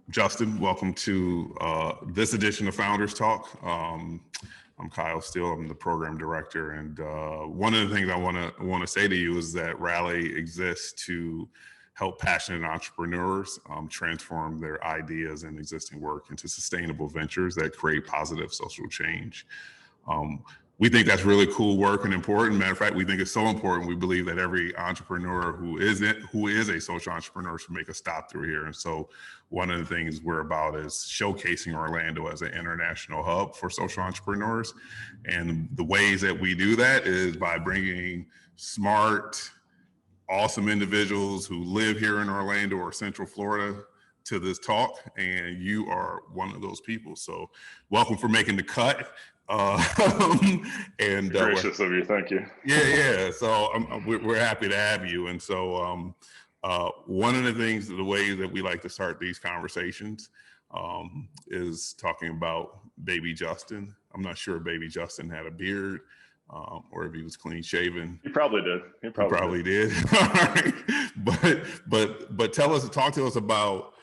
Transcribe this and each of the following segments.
Justin, welcome to this edition of Founders Talk. I'm Kyle Steele. I'm the program director, and one of the things I want to say to you is that Rally exists to help passionate entrepreneurs transform their ideas and existing work into sustainable ventures that create positive social change. We think that's really cool work and important. Matter of fact, we think it's so important. We believe that every entrepreneur who is a social entrepreneur should make a stop through here. And so one of the things we're about is showcasing Orlando as an international hub for social entrepreneurs. And the ways that we do that is by bringing smart, awesome individuals who live here in Orlando or Central Florida to this talk. And you are one of those people. So welcome for making the cut. And gracious of you, thank you. Yeah. So we're happy to have you. And so one of the things, the ways that we like to start these conversations is talking about Baby Justin. I'm not sure if Baby Justin had a beard or if he was clean shaven. He probably did. He probably did. All right. But talk to us about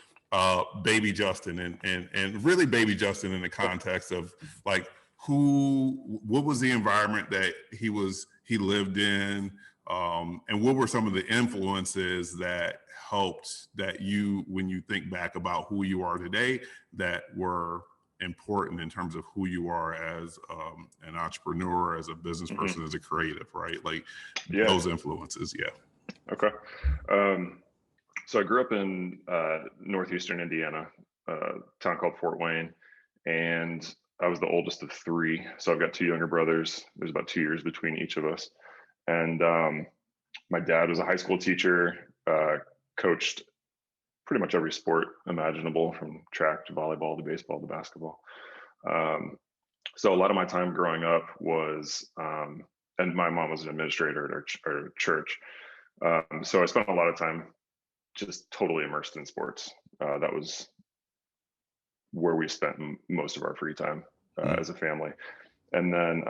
Baby Justin and really Baby Justin in the context of like, what was the environment that he lived in, and what were some of the influences that helped that when you think back about who you are today, that were important in terms of who you are as an entrepreneur, as a business person, as a creative, right? Like those influences. Yeah. Okay. So I grew up in northeastern Indiana, a town called Fort Wayne, and I was the oldest of three. So I've got two younger brothers. There's about 2 years between each of us. And my dad was a high school teacher, coached pretty much every sport imaginable, from track to volleyball to baseball to basketball. So a lot of my time growing up was, and my mom was an administrator at our church. So I spent a lot of time just totally immersed in sports. That was where we spent most of our free time as a family. And then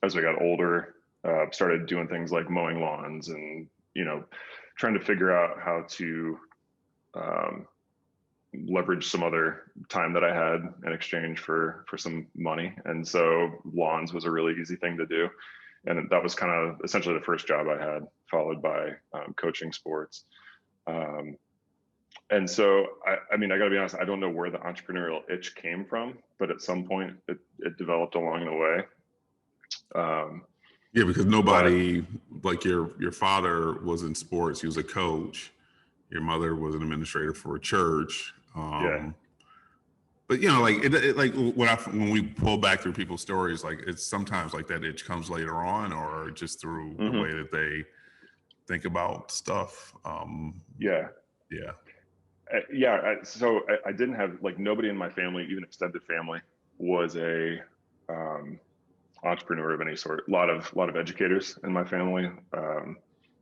as we got older, started doing things like mowing lawns and, trying to figure out how to leverage some other time that I had in exchange for some money. And so lawns was a really easy thing to do. And that was kind of essentially the first job I had, followed by coaching sports. And so, I mean, I gotta be honest, I don't know where the entrepreneurial itch came from, but at some point it developed along the way. Yeah, because nobody, like your father was in sports, he was a coach. Your mother was an administrator for a church. Yeah. But when we pull back through people's stories, like it's sometimes like that itch comes later on, or just through the way that they think about stuff. Yeah. So I didn't have, like, nobody in my family, even extended family, was a entrepreneur of any sort. A lot of educators in my family, a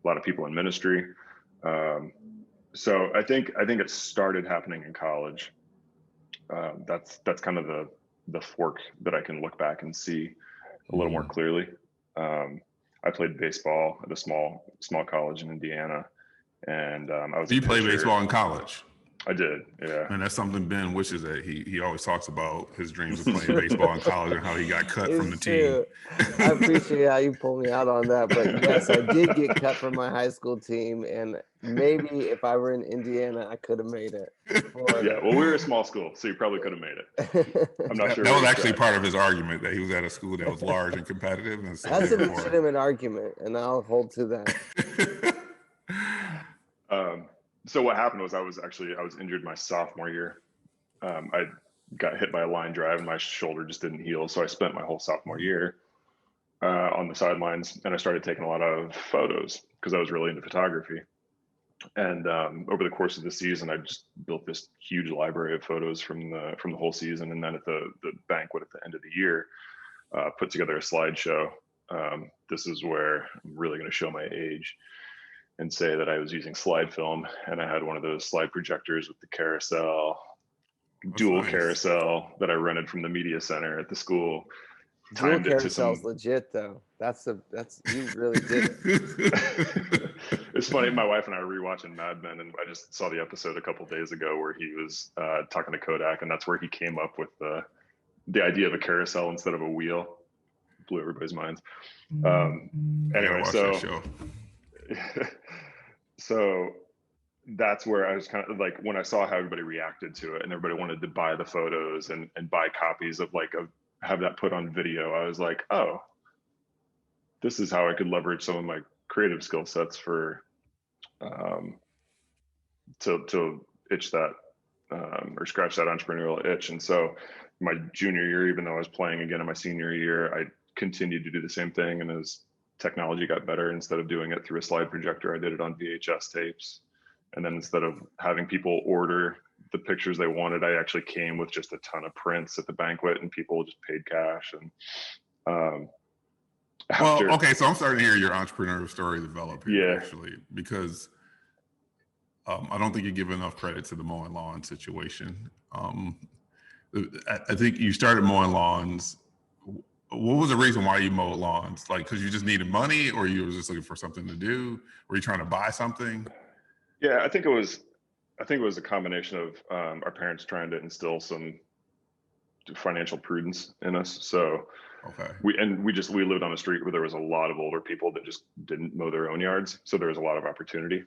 lot of people in ministry. So I think it started happening in college. That's kind of the fork that I can look back and see a little more clearly. I played baseball at a small college in Indiana, and I was. You played baseball in college? I did, yeah. And that's something Ben wishes that he always talks about, his dreams of playing baseball in college and how he got cut from the team. I appreciate how you pulled me out on that, but yes, I did get cut from my high school team, and maybe if I were in Indiana, I could have made it. Yeah, well, we were a small school, so you probably could have made it. I'm not sure. That was actually part of his argument, that he was at a school that was large and competitive. And so that's a legitimate argument, and I'll hold to that. So what happened was I was injured my sophomore year. I got hit by a line drive and my shoulder just didn't heal. So I spent my whole sophomore year on the sidelines, and I started taking a lot of photos because I was really into photography. And over the course of the season, I just built this huge library of photos from the whole season. And then at the banquet at the end of the year, put together a slideshow. This is where I'm really going to show my age and say that I was using slide film, and I had one of those slide projectors with the carousel, dual carousel that I rented from the media center at the school. Dual carousel's legit though. That's you really did it. It's funny. My wife and I were rewatching Mad Men, and I just saw the episode a couple days ago where he was talking to Kodak, and that's where he came up with the idea of a carousel instead of a wheel. Blew everybody's minds. Anyway, so so that's where I was kind of like, when I saw how everybody reacted to it and everybody wanted to buy the photos and buy copies of have that put on video, I was like, oh, this is how I could leverage some of my creative skill sets for to itch that or scratch that entrepreneurial itch. And so my junior year, even though I was playing again in my senior year, I continued to do the same thing. And as technology got better, instead of doing it through a slide projector, I did it on VHS tapes. And then instead of having people order the pictures they wanted, I actually came with just a ton of prints at the banquet, and people just paid cash. And well, okay, so I'm starting to hear your entrepreneurial story develop here, yeah, actually, because I don't think you give enough credit to the mowing lawn situation. I think you started mowing lawns. What was the reason why you mowed lawns? Like, because you just needed money, or you were just looking for something to do? Were you trying to buy something? Yeah, I think it was a combination of our parents trying to instill some financial prudence in us. So okay, we lived on a street where there was a lot of older people that just didn't mow their own yards. So there was a lot of opportunity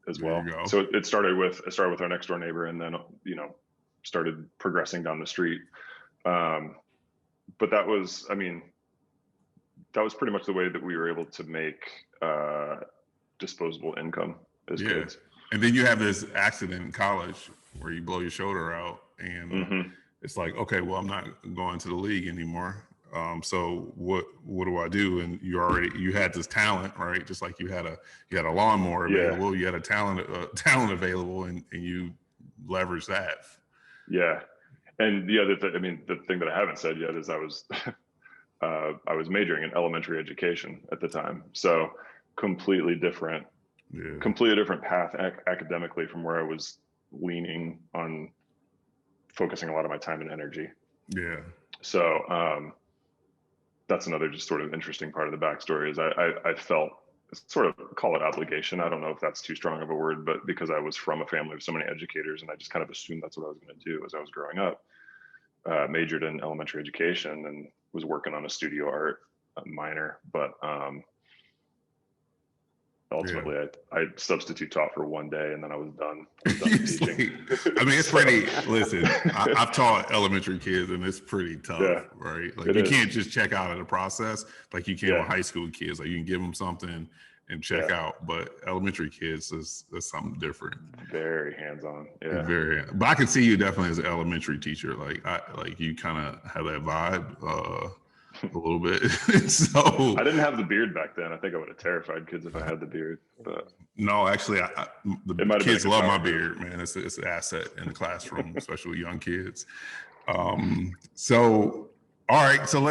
as well. So it started with our next door neighbor, and then started progressing down the street. But that was pretty much the way that we were able to make disposable income as kids. And then you have this accident in college where you blow your shoulder out, and it's like, okay, well, I'm not going to the league anymore. So what do I do? And you had this talent, right? Just like you had a lawnmower available, you had a talent available, and you leveraged that. Yeah. And the other thing, the thing that I haven't said yet is I was majoring in elementary education at the time. So completely different path academically from where I was leaning on focusing a lot of my time and energy. Yeah. So that's another just sort of interesting part of the backstory is I felt sort of, call it obligation. I don't know if that's too strong of a word, but because I was from a family of so many educators, and I just kind of assumed that's what I was going to do as I was growing up, majored in elementary education and was working on a studio art minor, but ultimately I substitute taught for one day, and then I was done teaching. I mean, it's pretty, listen, I've taught elementary kids, and it's pretty tough, right? Like you can't just check out of the process like you can with high school kids. Like you can give them something and check out, but elementary kids is something different. Very hands-on. Yeah. But I can see you definitely as an elementary teacher. Like you kind of have that vibe. A little bit. So I didn't have the beard back then. I think I would have terrified kids if I had the beard. But no, actually, the kids love my beard, man. It's an asset in the classroom, especially with young kids. So all right, so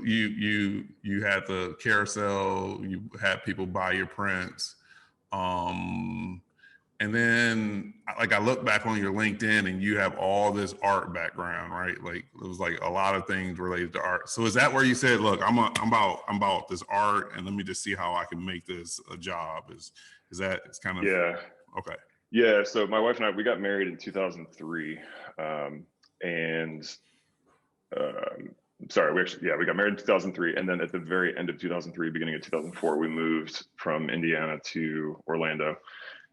you had the carousel, you had people buy your prints, and then like I look back on your LinkedIn and you have all this art background, right? Like it was like a lot of things related to art. So is that where you said, look, I'm about this art, and let me just see how I can make this a job? Is that it's kind of okay? Yeah. So my wife and I, we got married in 2003, we got married in 2003, and then at the very end of 2003, beginning of 2004, we moved from Indiana to Orlando.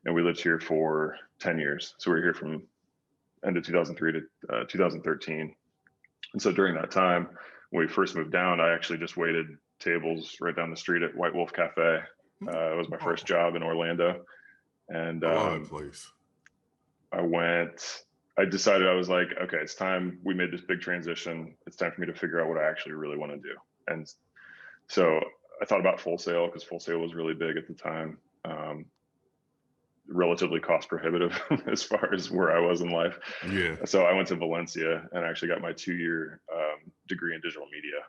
And we lived here for 10 years. So we were here from end of 2003 to 2013. And so during that time, when we first moved down, I actually just waited tables right down the street at White Wolf Cafe. It was my first job in Orlando. And I love that place. I decided, I was like, okay, it's time. We made this big transition. It's time for me to figure out what I actually really want to do. And so I thought about Full Sail, because Full Sail was really big at the time. Relatively cost prohibitive as far as where I was in life. Yeah. So I went to Valencia and actually got my 2-year degree in digital media.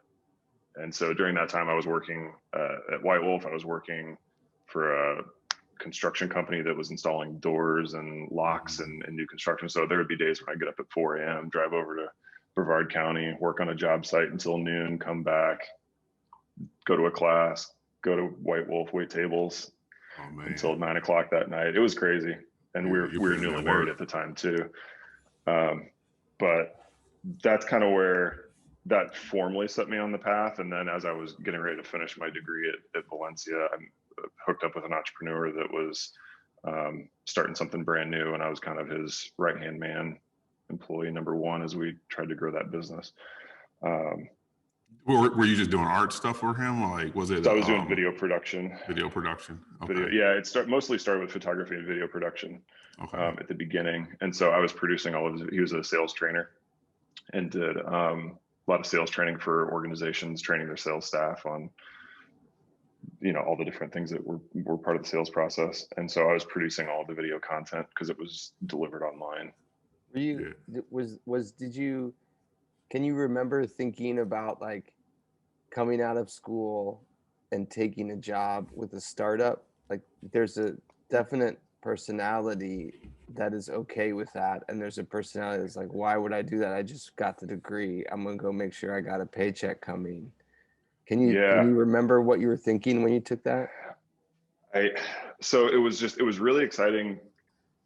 And so during that time, I was working at White Wolf. I was working for a construction company that was installing doors and locks and new construction. So there would be days when I'd get up at 4 a.m., drive over to Brevard County, work on a job site until noon, come back, go to a class, go to White Wolf, wait tables. Oh man. until 9 o'clock that night. It was crazy. And we were newly married at the time too. But that's kind of where that formally set me on the path. And then as I was getting ready to finish my degree at Valencia, I hooked up with an entrepreneur that was starting something brand new. And I was kind of his right-hand man, employee number one, as we tried to grow that business. Were you just doing art stuff for him? Like, was it? So I was doing video production. Video production. Okay. Yeah, mostly started with photography and video production at the beginning. And so I was producing all of his, he was a sales trainer and did a lot of sales training for organizations, training their sales staff on, all the different things that were part of the sales process. And so I was producing all the video content because it was delivered online. Were you, can you remember thinking about like coming out of school and taking a job with a startup? Like there's a definite personality that is okay with that. And there's a personality that's like, why would I do that? I just got the degree. I'm going to go make sure I got a paycheck coming. Can you remember what you were thinking when you took that? So it was really exciting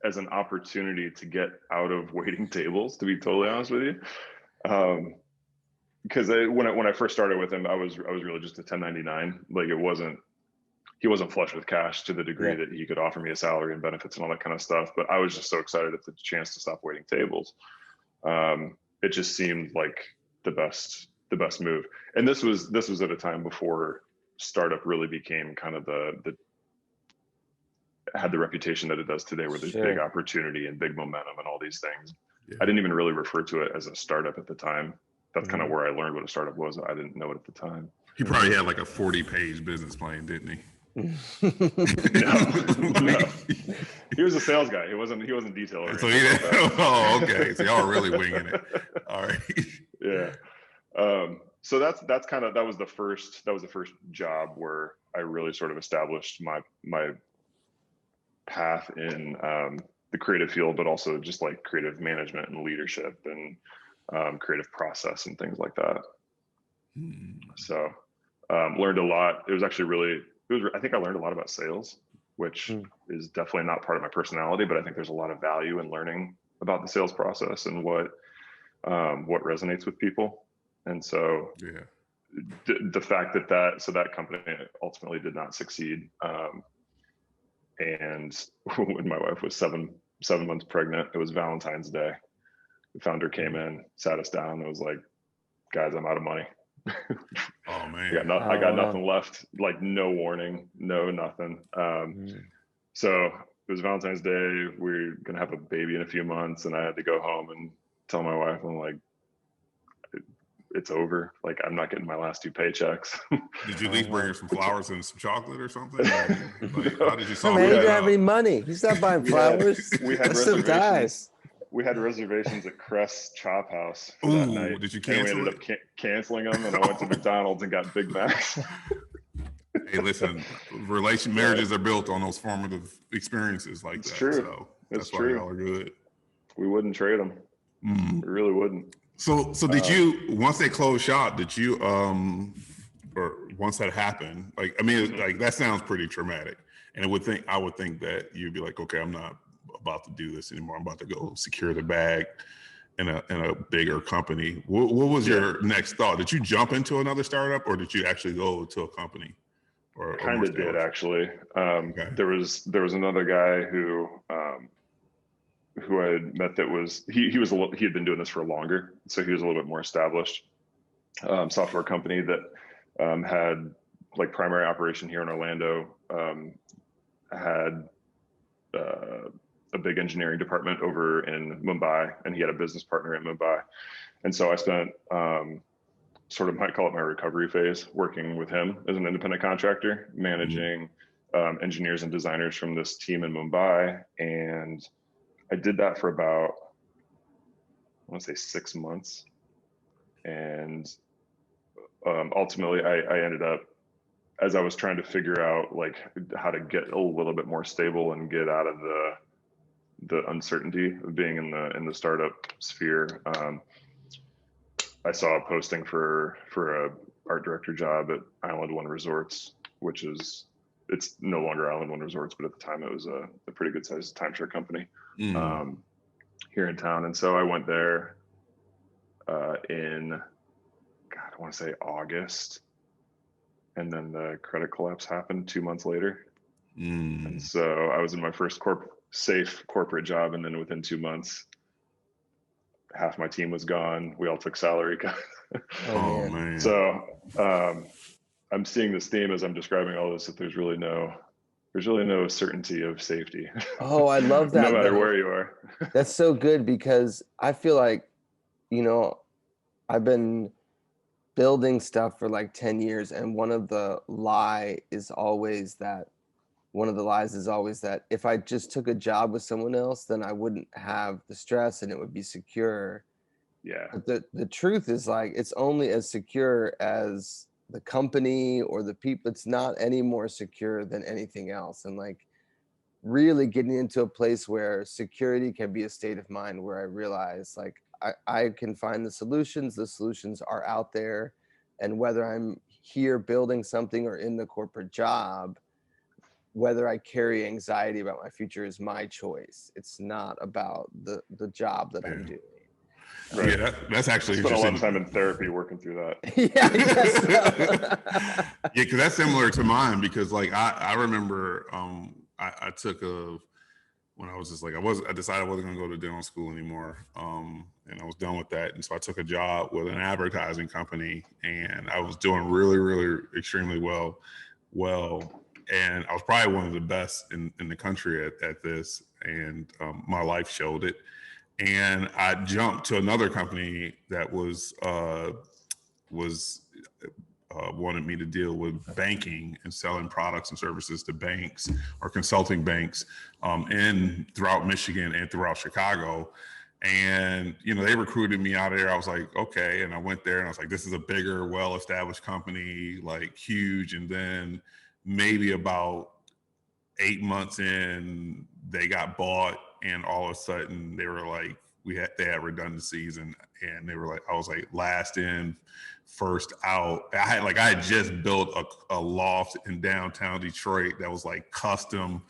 as an opportunity to get out of waiting tables, to be totally honest with you. Because when I first started with him, I was really just a 1099. Like he wasn't flush with cash to the degree that he could offer me a salary and benefits and all that kind of stuff. But I was just so excited at the chance to stop waiting tables. It just seemed like the best move. And this was at a time before startup really became kind of had the reputation that it does today, where there's big opportunity and big momentum and all these things. Yeah. I didn't even really refer to it as a startup at the time. That's kind of where I learned what a startup was. I didn't know it at the time. He probably had like a 40-page business plan, didn't he? No. He was a sales guy. He wasn't detail. So okay. So y'all are really winging it. All right. Yeah. So that was the first job where I really sort of established my path in the creative field, but also just like creative management and leadership and creative process and things like that. So learned a lot. It was actually I think I learned a lot about sales, which is definitely not part of my personality, but I think there's a lot of value in learning about the sales process and what resonates with people. And so the fact that company ultimately did not succeed. And when my wife was seven months pregnant, it was Valentine's Day. The founder came in, sat us down, and was like, "Guys, I'm out of money." Oh man, I got nothing left. Like no warning, no nothing. So it was Valentine's Day. We're gonna have a baby in a few months, and I had to go home and tell my wife, I'm like, it's over. Like I'm not getting my last 2 paychecks. Did you at least bring her some flowers and some chocolate or something? Like, how did you solve Man, that? you don't have any money. He's not buying flowers. We had reservations. We had reservations at Crest Chop House for that night. Did you cancel and we ended up canceling them, and I went to McDonald's and got Big Macs. Hey, listen, marriages are built on those formative experiences like that. True. So that's why y'all are good. We wouldn't trade them. We really wouldn't. So did you, once they closed shop, did you, or once that happened, like, I mean, like that sounds pretty traumatic. And I would think that you'd be like, okay, I'm not about to do this anymore. I'm about to go secure the bag in a bigger company. What was your next thought? Did you jump into another startup, or did you actually go to a company? Or kind of did actually. There was another guy who I had met that was he had been doing this for longer, so he was a little bit more established. Software company that had like primary operation here in Orlando, had a big engineering department over in Mumbai, and he had a business partner in Mumbai. And so I spent sort of, might call it my recovery phase, working with him as an independent contractor, managing engineers and designers from this team in Mumbai. And I did that for about, I want to say 6 months. And ultimately I ended up, as I was trying to figure out like how to get a little bit more stable and get out of the uncertainty of being in the startup sphere, I saw a posting for a art director job at Island One Resorts, which is it's no longer Island One Resorts, but at the time it was a pretty good sized timeshare company here in town. And so I went there in, God, I want to say August. And then the credit collapse happened 2 months later. And so I was in my first safe corporate job. And then within 2 months, half my team was gone. We all took salary cuts. Oh, man. So I'm seeing this theme as I'm describing all this, that there's really no certainty of safety. Oh, I love that. No matter where you are. That's so good, because I feel like, I've been building stuff for like 10 years. And one of the lies is always that if I just took a job with someone else, then I wouldn't have the stress and it would be secure. Yeah. But the truth is, like, it's only as secure as the company or the people. It's not any more secure than anything else. And like, really getting into a place where security can be a state of mind, where I realize, like, I can find the solutions are out there. And whether I'm here building something or in the corporate job, whether I carry anxiety about my future is my choice. It's not about the job that I'm doing. Right. Yeah, that's actually spent a lot of interesting. time in therapy working through that. Yeah, I guess so. Yeah, because that's similar to mine. Because like I remember I took when I was just like I decided I wasn't going to go to dental school anymore, and I was done with that. And so I took a job with an advertising company, and I was doing really, really extremely well. And I was probably one of the best in the country at this, and my life showed it. And I jumped to another company that wanted me to deal with banking and selling products and services to banks or consulting banks throughout Michigan and throughout Chicago. And, they recruited me out of there. I was like, okay. And I went there and I was like, this is a bigger, well-established company, like huge. And then maybe about 8 months in, they got bought, and all of a sudden they were like, they had redundancies, and they were like, I was like last in, first out. I had just built a loft in downtown Detroit that was like custom.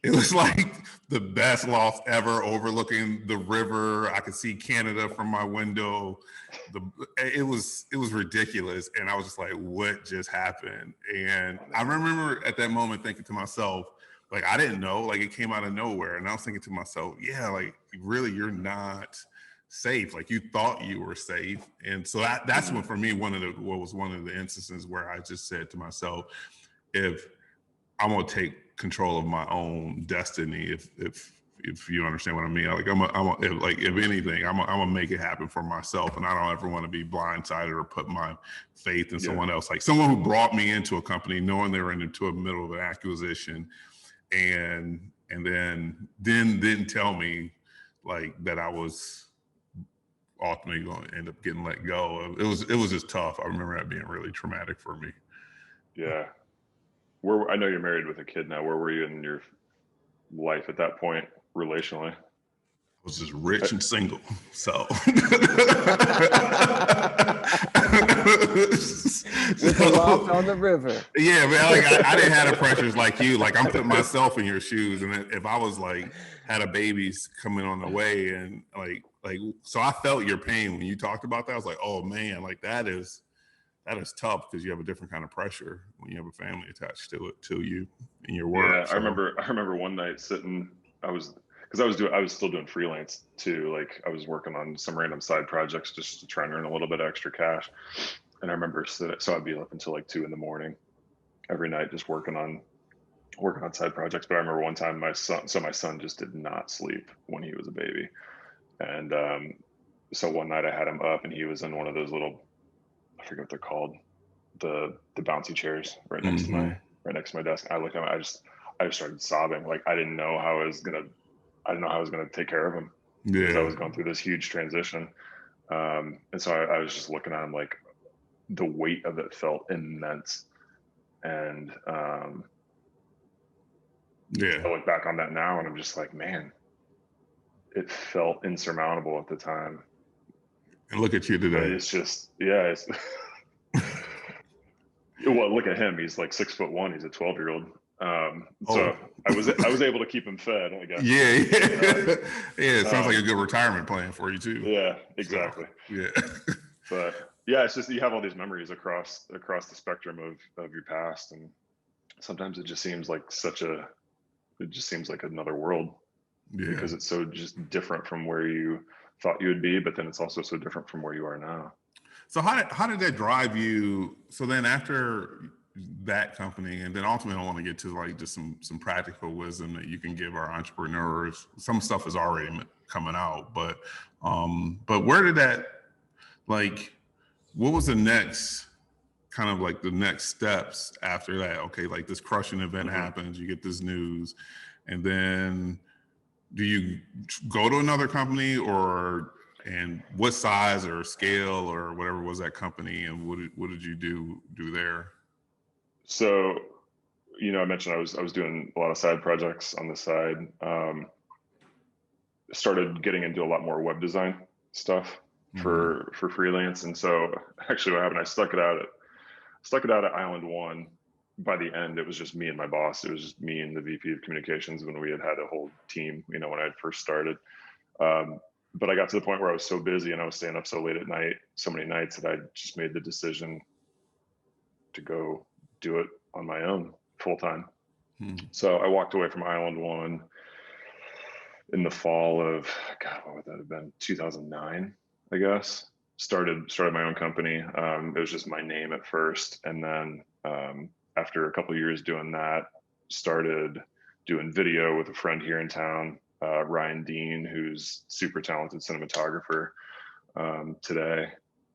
It was like the best loft ever, overlooking the river. I could see Canada from my window. It was ridiculous. And I was just like, what just happened? And I remember at that moment thinking to myself, like, I didn't know, like it came out of nowhere. And I was thinking to myself, yeah, like really, you're not safe. Like you thought you were safe. And so that's when, for me, one of the instances where I just said to myself, if I'm going to take control of my own destiny, if you understand what I mean, like if anything, I'm gonna make it happen for myself, and I don't ever want to be blindsided or put my faith in someone else. Like someone who brought me into a company knowing they were into the middle of an acquisition, and then didn't tell me like that I was ultimately going to end up getting let go. It was just tough. I remember that being really traumatic for me. Yeah. I know you're married with a kid now. Where were you in your life at that point, relationally? I was just rich and single, so. With a loft on the river. Yeah, man. Like I didn't have the pressures like you. Like I'm putting myself in your shoes, and if I was like had a baby's coming on the way, and like so I felt your pain when you talked about that. I was like, oh man, like that is tough, because you have a different kind of pressure when you have a family attached to you in your work. Yeah, so. I remember one night sitting. I was still doing freelance too. Like I was working on some random side projects just to try and earn a little bit of extra cash. And I remember so I'd be up until like 2 a.m. every night just working on side projects. But I remember one time my son just did not sleep when he was a baby, and so one night I had him up, and he was in one of those little, I forget what they're called, the bouncy chairs right next to my desk. I looked at him, I just started sobbing. Like I didn't know how I was gonna take care of him, because I was going through this huge transition. And so I was just looking at him, like the weight of it felt immense. And I look back on that now, and I'm just like, man, it felt insurmountable at the time. And look at you today. But it's just, yeah. Well, look at him. He's like 6'1". He's a 12-year-old. So I was able to keep him fed, I guess. Yeah, yeah. Yeah, it sounds like a good retirement plan for you too. Yeah, exactly. So, yeah. But yeah, it's just you have all these memories across the spectrum of your past, and sometimes it just seems like another world, because it's so just different from where you thought you would be, but then it's also so different from where you are now. So how did that drive you? So then after that company, and then ultimately I want to get to like just some practical wisdom that you can give our entrepreneurs. Some stuff is already coming out, but where did that, like, what was the next kind of like the next steps after that? Okay, like this crushing event happens, you get this news, and then do you go to another company, and what size or scale or whatever was that company, and what did you do there? So, I mentioned I was doing a lot of side projects on the side. Started getting into a lot more web design stuff for freelance, and so actually what happened, I stuck it out at Island One. By the end, it was just me and my boss. It was just me and the VP of communications, when we had a whole team, when I had first started. But I got to the point where I was so busy and I was staying up so late at night, so many nights, that I just made the decision to go do it on my own full time. So I walked away from Island One in the fall of, God, what would that have been? 2009, I guess. Started my own company. It was just my name at first, and then after a couple of years doing that, started doing video with a friend here in town, Ryan Dean, who's super talented cinematographer today.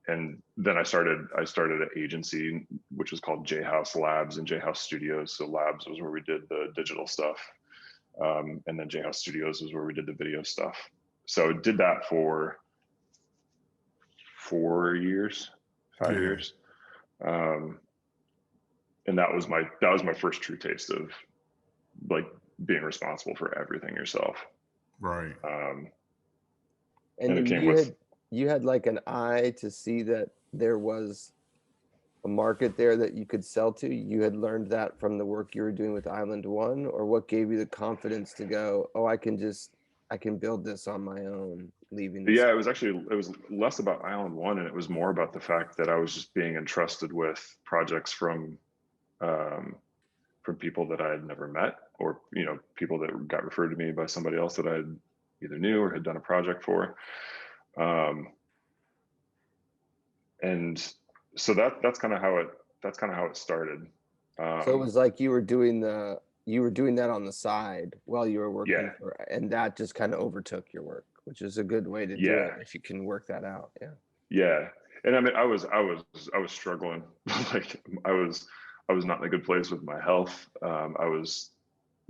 And then I started an agency, which was called J House Labs and J House Studios. So Labs was where we did the digital stuff, and then J House Studios was where we did the video stuff. So did that for 5 years. And that was my first true taste of like being responsible for everything yourself. Right. And it came with, you had like an eye to see that there was a market there that you could sell to. You had learned that from the work you were doing with Island One, or what gave you the confidence to go, oh, I can build this on my own, leaving this? Yeah, it was less about Island One, and it was more about the fact that I was just being entrusted with projects from people that I had never met, or people that got referred to me by somebody else that I either knew or had done a project for. And so that's kind of how it started. So it was like you were doing that on the side while you were working, and that just kind of overtook your work, which is a good way to do it if you can work that out. Yeah. And I mean, I was struggling. Like I was not in a good place with my health.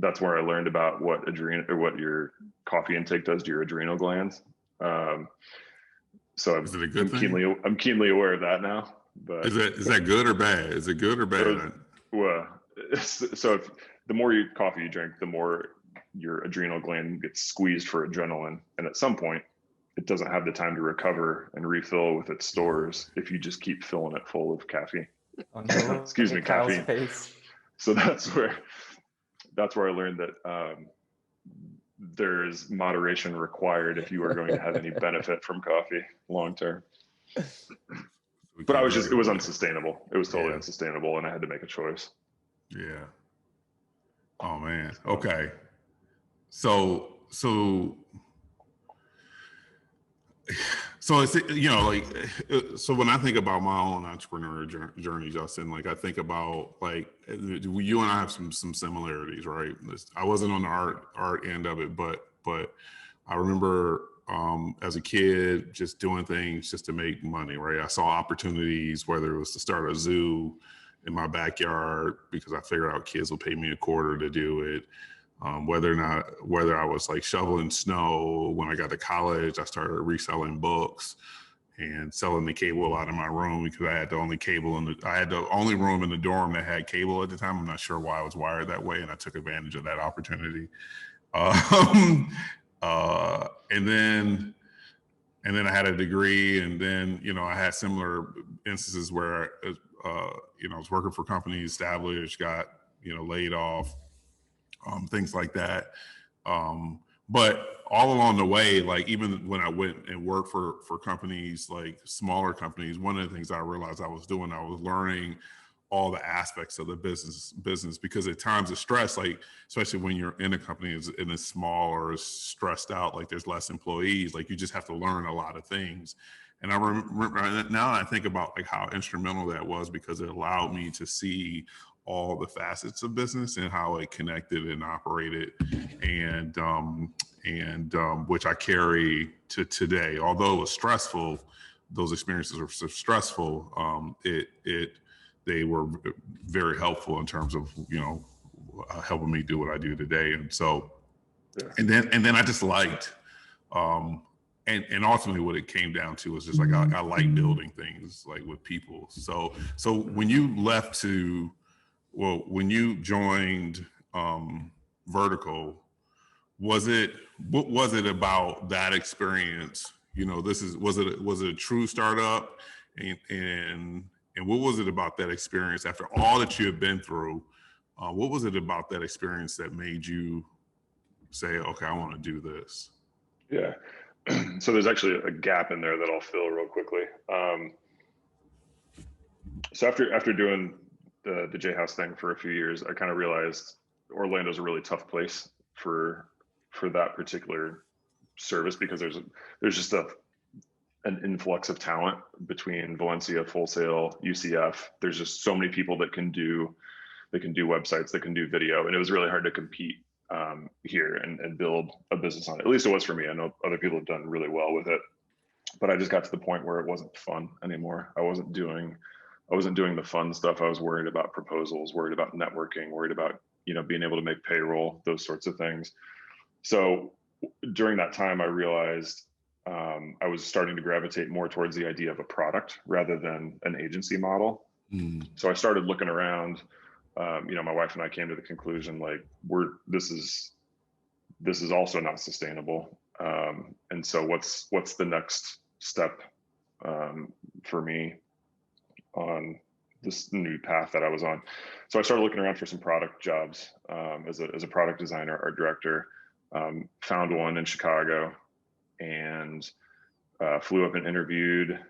That's where I learned about what your coffee intake does to your adrenal glands. So I'm keenly aware of that now. But is that good or bad? Is it good or bad? Well, so if the more coffee you drink, the more your adrenal gland gets squeezed for adrenaline, and at some point, it doesn't have the time to recover and refill with its stores if you just keep filling it full of caffeine. Oh, no. Excuse me, caffeine. Face. So that's where I learned that there's moderation required if you are going to have any benefit from coffee long term. But it was unsustainable. It was totally unsustainable, and I had to make a choice. Yeah. Oh man. Okay. So it's, so when I think about my own entrepreneur journey, Justin, like I think about like you and I have some similarities, right? I wasn't on the art end of it, but I remember as a kid just doing things just to make money, right? I saw opportunities, whether it was to start a zoo in my backyard because I figured out kids will pay me $0.25 to do it. Whether I was like shoveling snow. When I got to college, I started reselling books and selling the cable out of my room because I had the only room in the dorm that had cable at the time. I'm not sure why I was wired that way, and I took advantage of that opportunity. And then I had a degree, and then I had similar instances where I was working for companies, established, got laid off, things like that. But all along the way, like even when I went and worked for companies, like smaller companies, one of the things I realized I was doing, I was learning all the aspects of the business, because at times of stress, like especially when you're in a company and it's small or is stressed out, like there's less employees, like you just have to learn a lot of things. And I remember now I think about like how instrumental that was, because it allowed me to see all the facets of business and how it connected and operated, and which I carry to today. Although it was stressful, those experiences were so stressful. They were very helpful in terms of, helping me do what I do today. And so, and then I just liked, and ultimately what it came down to was just like, I like building things like with people. So when you when you joined Vertical, what was it about that experience? Was it a true startup, and what was it about that experience after all that you have been through? What was it about that experience that made you say, okay, I want to do this? Yeah. So there's actually a gap in there that I'll fill real quickly. So after doing the J House thing for a few years, I kind of realized Orlando's a really tough place for that particular service, because there's just an influx of talent between Valencia, Full Sail, UCF. There's just so many people that can do websites, that can do video, and it was really hard to compete here and build a business on it. At least it was for me. I know other people have done really well with it, but I just got to the point where it wasn't fun anymore. I wasn't doing the fun stuff. I was worried about proposals, worried about networking, worried about, being able to make payroll, those sorts of things. So during that time, I realized I was starting to gravitate more towards the idea of a product rather than an agency model. So I started looking around. My wife and I came to the conclusion, like, this is also not sustainable. And so what's the next step for me on this new path that I was on? So I started looking around for some product jobs as a product designer, art director. Found one in Chicago, and flew up and interviewed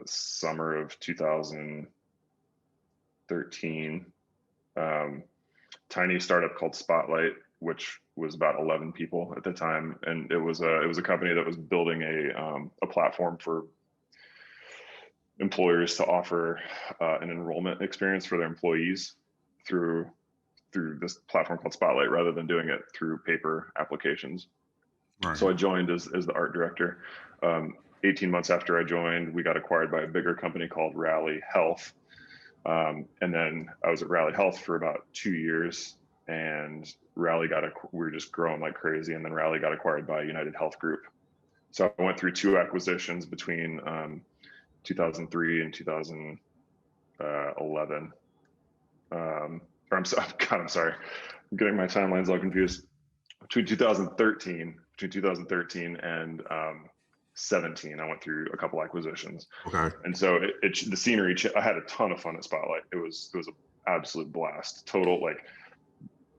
summer of 2013. Tiny startup called Spotlight, which was about 11 people at the time, and it was a company that was building a platform for employers to offer an enrollment experience for their employees through this platform called Spotlight, rather than doing it through paper applications. Right. So I joined as the art director. 18 months after I joined, we got acquired by a bigger company called Rally Health. And then I was at Rally Health for about 2 years, and we were just growing like crazy. And then Rally got acquired by United Health Group. So I went through 2 acquisitions between 2003 and 2011. I'm sorry. I'm getting my timelines all confused. Between 2013 and 17, I went through a couple acquisitions. Okay. And so the scenery, I had a ton of fun at Spotlight. It was an absolute blast. Total, like,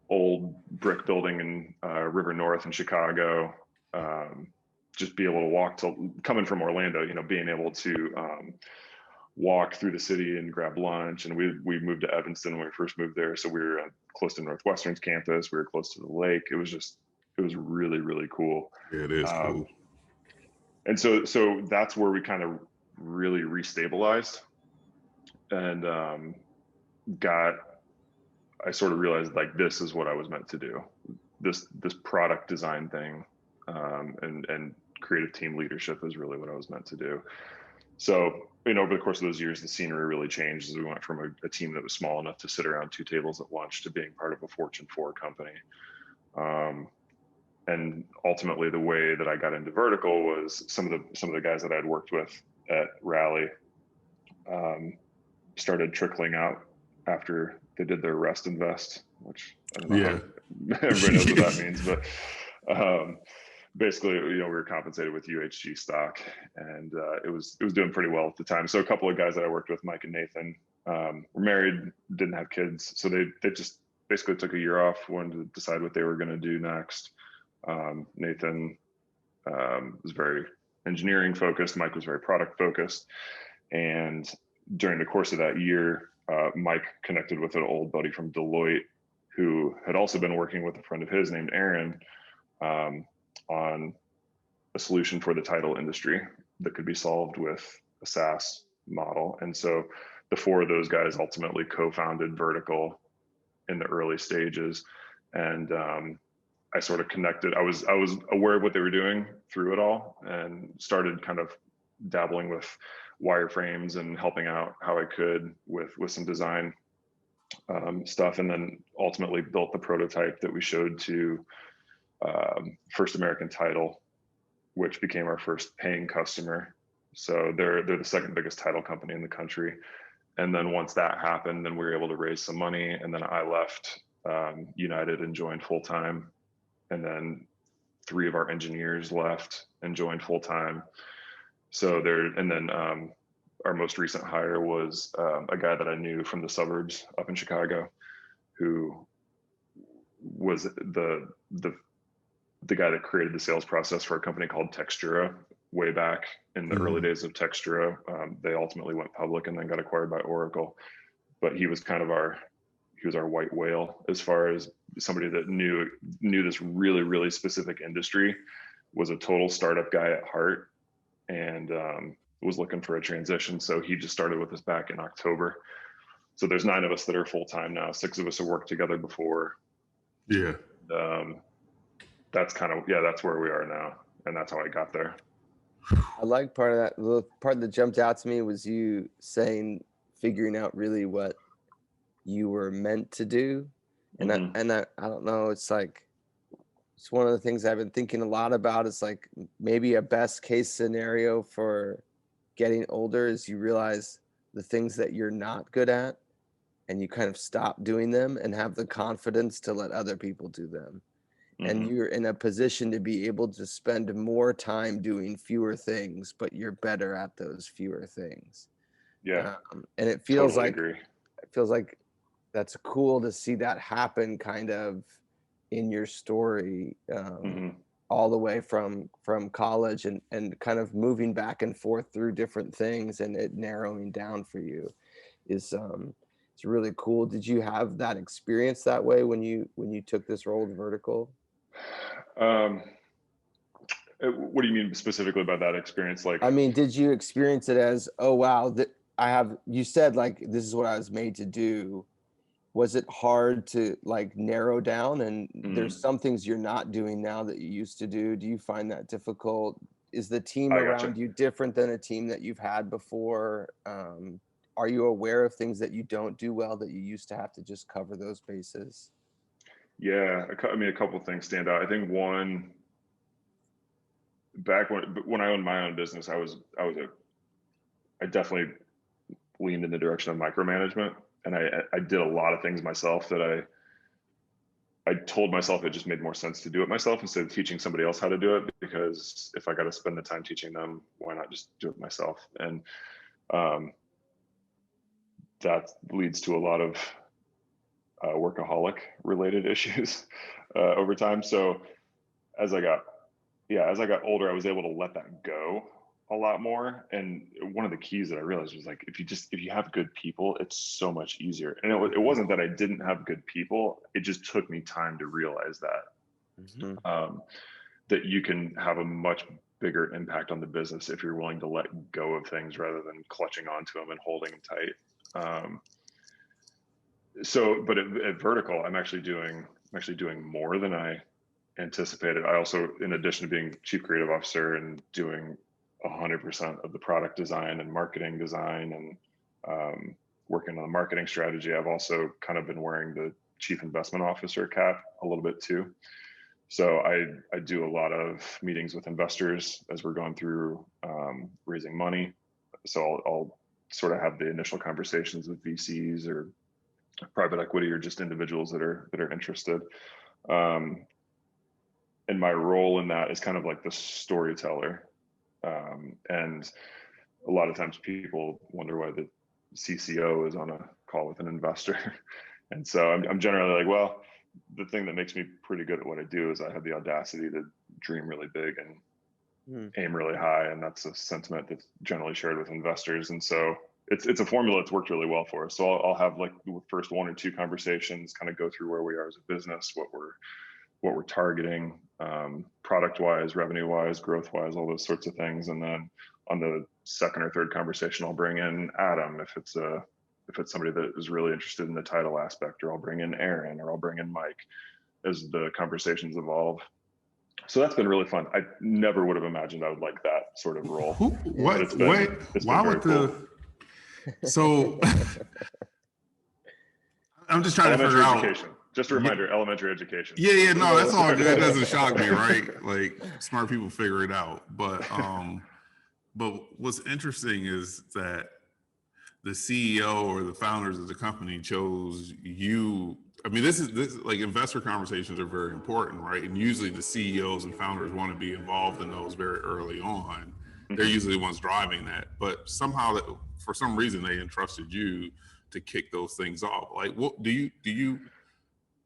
old brick building in River North in Chicago. Just be able to walk coming from Orlando, being able to walk through the city and grab lunch. And we moved to Evanston when we first moved there. So we were close to Northwestern's campus. We were close to the lake. It was really, really cool. Yeah, it is cool. And so that's where we kind of really restabilized, and I sort of realized, like, this is what I was meant to do. This product design thing, and creative team leadership is really what I was meant to do. So, over the course of those years, the scenery really changed as we went from a team that was small enough to sit around 2 tables at lunch to being part of a Fortune 4 company. And ultimately, the way that I got into Vertical was some of the guys that I'd worked with at Rally started trickling out after they did their rest invest, which I don't know how everybody knows what that means, but basically, we were compensated with UHG stock, and it was doing pretty well at the time. So a couple of guys that I worked with, Mike and Nathan, were married, didn't have kids. So they just basically took a year off, wanted to decide what they were going to do next. Nathan was very engineering focused. Mike was very product focused. And during the course of that year, Mike connected with an old buddy from Deloitte who had also been working with a friend of his named Aaron on a solution for the title industry that could be solved with a SaaS model. And so the four of those guys ultimately co-founded Vertical in the early stages. And I sort of connected. I was aware of what they were doing through it all, and started kind of dabbling with wireframes and helping out how I could with some design stuff, and then ultimately built the prototype that we showed to First American Title, which became our first paying customer. So they're the second biggest title company in the country. And then once that happened, then we were able to raise some money, and then I left United and joined full time. And then 3 of our engineers left and joined full time. So and then our most recent hire was a guy that I knew from the suburbs up in Chicago, who was the guy that created the sales process for a company called Textura way back in the early days of Textura. They ultimately went public and then got acquired by Oracle. But he was kind of our white whale as far as somebody that knew this really, really specific industry, was a total startup guy at heart, and was looking for a transition. So he just started with us back in October. So there's 9 of us that are full-time now. 6 of us have worked together before. Yeah. That's kind of, that's where we are now. And that's how I got there. I like part of that. The part that jumped out to me was you saying, figuring out really what you were meant to do. And I don't know, it's like, it's one of the things I've been thinking a lot about. It's like maybe a best case scenario for getting older is you realize the things that you're not good at, and you kind of stop doing them and have the confidence to let other people do them. And you're in a position to be able to spend more time doing fewer things, but you're better at those fewer things. Yeah. And it feels totally like that's cool to see that happen kind of in your story, all the way from college and kind of moving back and forth through different things, and it narrowing down for you is it's really cool. Did you have that experience that way when you took this role with Vertical? What do you mean specifically about that experience? Like, I mean, did you experience it as, oh wow, you said like this is what I was made to do? Was it hard to like narrow down, and there's some things you're not doing now that you used to do? Do you find that difficult? Is the team around you different than a team that you've had before? Are you aware of things that you don't do well that you used to have to just cover those bases? Yeah, I mean, a couple of things stand out. I think one, back when I owned my own business, I definitely leaned in the direction of micromanagement, and I did a lot of things myself that I told myself it just made more sense to do it myself instead of teaching somebody else how to do it, because if I got to spend the time teaching them, why not just do it myself? And that leads to a lot of workaholic related issues over time. So as I got older, I was able to let that go a lot more. And one of the keys that I realized was like, if you have good people, it's so much easier. And it wasn't that I didn't have good people. It just took me time to realize that, that you can have a much bigger impact on the business if you're willing to let go of things rather than clutching onto them and holding them tight. But at Vertical, I'm actually doing more than I anticipated. I also, in addition to being chief creative officer and doing 100% of the product design and marketing design and working on the marketing strategy, I've also kind of been wearing the chief investment officer cap a little bit too. So I do a lot of meetings with investors as we're going through raising money. So I'll sort of have the initial conversations with VCs or private equity or just individuals that are interested. And my role in that is kind of like the storyteller. And a lot of times people wonder why CCO is on a call with an investor. And so I'm generally like, well, the thing that makes me pretty good at what I do is I have the audacity to dream really big and aim really high. And that's a sentiment that's generally shared with investors. And so it's a formula that's worked really well for us. So I'll have like the first 1 or 2 conversations, kind of go through where we are as a business, what we're targeting, product wise, revenue wise, growth wise, all those sorts of things. And then on the second or third conversation, I'll bring in Adam if it's somebody that is really interested in the title aspect, or I'll bring in Aaron, or I'll bring in Mike as the conversations evolve. So that's been really fun. I never would have imagined I would like that sort of role. What? It's been Why would cool. So I'm just trying Elementary to figure education. Just a reminder, elementary education. Yeah, no, that's all good. It doesn't shock me, right? Like smart people figure it out. But what's interesting is that the CEO or the founders of the company chose you. I mean, this like investor conversations are very important, right? And usually the CEOs and founders want to be involved in those very early on. They're usually the ones driving that. But somehow, for some reason, they entrusted you to kick those things off. Like, what do you?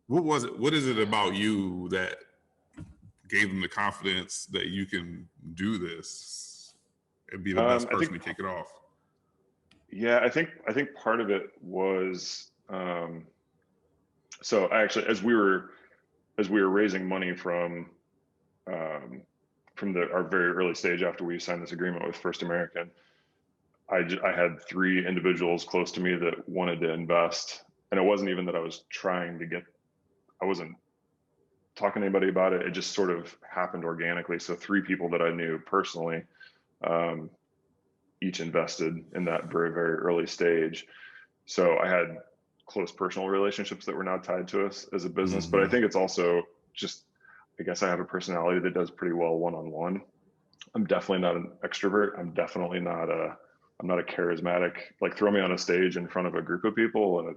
What was it? What is it about you that gave them the confidence that you can do this and be the best person to kick it off? Yeah, I think part of it was so actually as we were raising money from our very early stage after we signed this agreement with First American, I had 3 individuals close to me that wanted to invest, and it wasn't even that I wasn't talking to anybody about it. It just sort of happened organically. So 3 people that I knew personally, each invested in that very, very early stage. So I had close personal relationships that were now tied to us as a business. But I think it's also just, I guess I have a personality that does pretty well one-on-one. I'm definitely not an extrovert. I'm not a charismatic, like throw me on a stage in front of a group of people and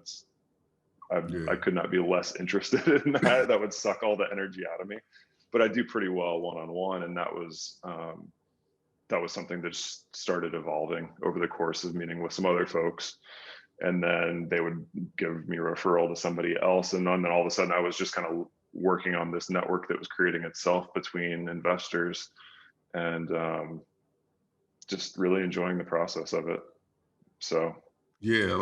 I could not be less interested in that. That would suck all the energy out of me. But I do pretty well one-on-one, and that was something that just started evolving over the course of meeting with some other folks. And then they would give me a referral to somebody else. And then all of a sudden I was just kind of working on this network that was creating itself between investors, and just really enjoying the process of it. So yeah,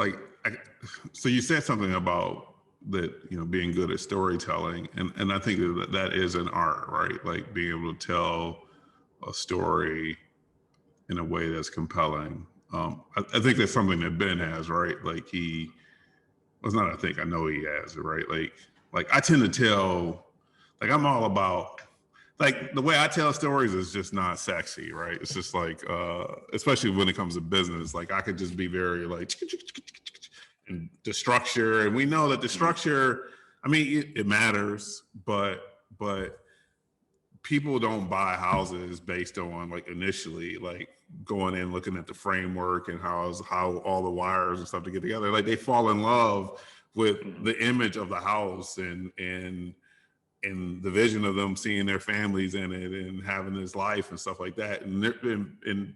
so you said something about that, being good at storytelling, and I think that is an art, right? Like being able to tell a story in a way that's compelling. I think that's something that Ben has, right? Like I know he has it, right? Like I tend to tell, like I'm all about, like the way I tell stories is just not sexy, right? It's just like, especially when it comes to business, like I could just be very like, and the structure, and we know that the structure, I mean, it matters, but people don't buy houses based on like initially like going in, looking at the framework and how all the wires and stuff to get together. Like they fall in love with the image of the house and the vision of them seeing their families in it and having this life and stuff like that. And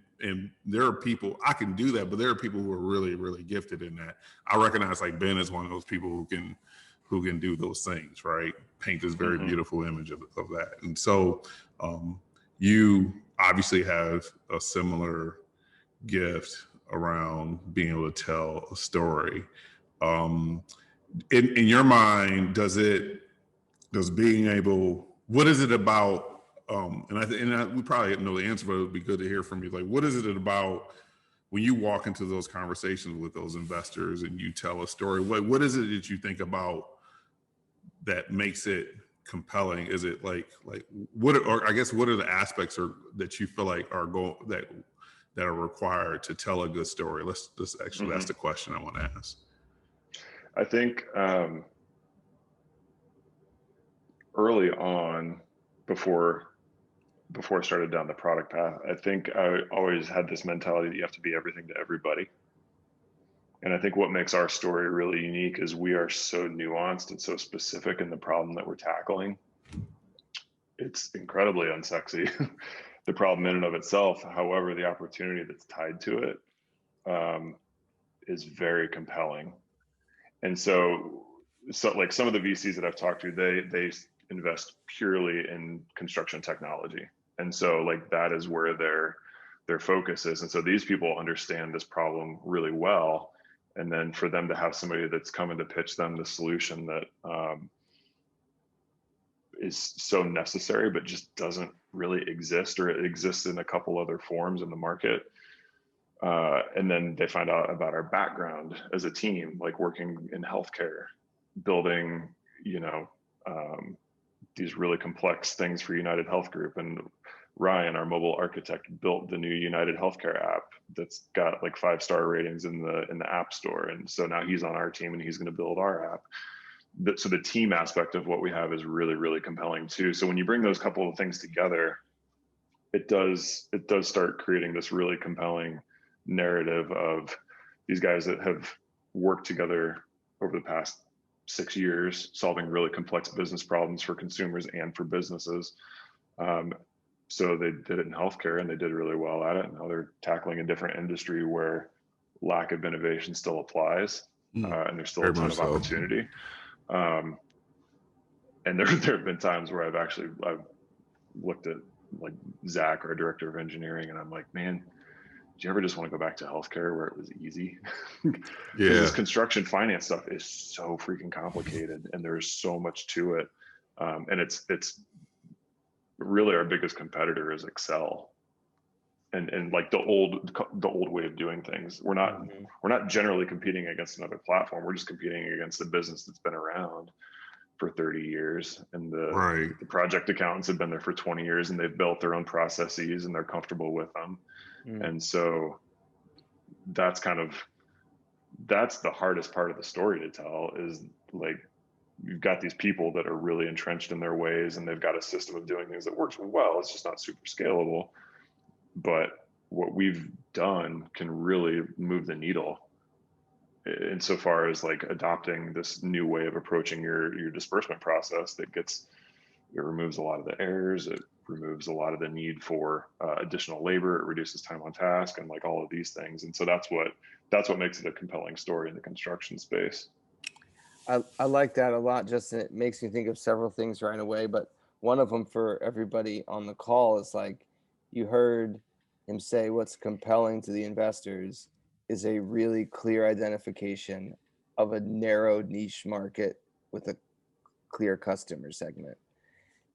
there are people, I can do that, but there are people who are really, really gifted in that. I recognize like Ben is one of those people who can do those things, right? Paint this very beautiful image of that. And so you obviously have a similar gift around being able to tell a story. In your mind, what is it about, we probably know the answer, but it would be good to hear from you. Like, what is it about when you walk into those conversations with those investors and you tell a story? What is it that you think about that makes it compelling? Is it like what are the aspects that you feel like that are required to tell a good story? Let's actually, that's the question I want to ask. I think early on, before I started down the product path, I think I always had this mentality that you have to be everything to everybody. And I think what makes our story really unique is we are so nuanced and so specific in the problem that we're tackling. It's incredibly unsexy, the problem in and of itself. However, the opportunity that's tied to it is very compelling. And so like some of the VCs that I've talked to, they invest purely in construction technology. And so like that is where their focus is. And so these people understand this problem really well. And then for them to have somebody that's coming to pitch them the solution that is so necessary, but just doesn't really exist, or it exists in a couple other forms in the market. And then they find out about our background as a team, like working in healthcare, building, these really complex things for United Health Group. And Ryan, our mobile architect, built the new United Healthcare app that's got like 5-star ratings in the App Store. And so now he's on our team and he's going to build our app. So the team aspect of what we have is really, really compelling too. So when you bring those couple of things together, it does start creating this really compelling narrative of these guys that have worked together over the past 6 years, solving really complex business problems for consumers and for businesses. So they did it in healthcare and they did really well at it. Now they're tackling a different industry where lack of innovation still applies, and there's still a ton of opportunity. And there have been times where I've looked at like Zach, our director of engineering, and I'm like, man, do you ever just want to go back to healthcare where it was easy? Yeah. This construction finance stuff is so freaking complicated and there's so much to it. And it's really our biggest competitor is Excel. And like the old way of doing things. We're not generally competing against another platform. We're just competing against a business that's been around for 30 years. And the project accountants have been there for 20 years and they've built their own processes and they're comfortable with them. And so that's the hardest part of the story to tell, is like, you've got these people that are really entrenched in their ways and they've got a system of doing things that works well. It's just not super scalable. But what we've done can really move the needle insofar as like adopting this new way of approaching your disbursement process that it removes a lot of the errors. It removes a lot of the need for additional labor. It reduces time on task and like all of these things. And so that's what makes it a compelling story in the construction space. I like that a lot, Justin. It makes me think of several things right away, but one of them for everybody on the call is like, you heard him say what's compelling to the investors is a really clear identification of a narrow niche market with a clear customer segment.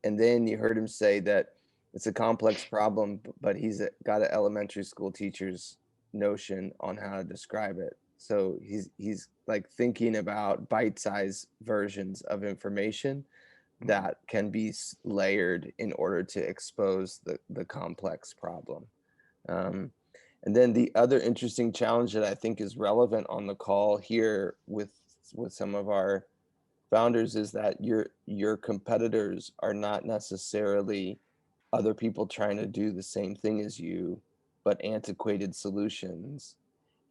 And then you heard him say that it's a complex problem, but he's got an elementary school teacher's notion on how to describe it. So he's like thinking about bite-sized versions of information that can be layered in order to expose the complex problem. And then the other interesting challenge that I think is relevant on the call here with some of our founders is that your competitors are not necessarily other people trying to do the same thing as you, but antiquated solutions.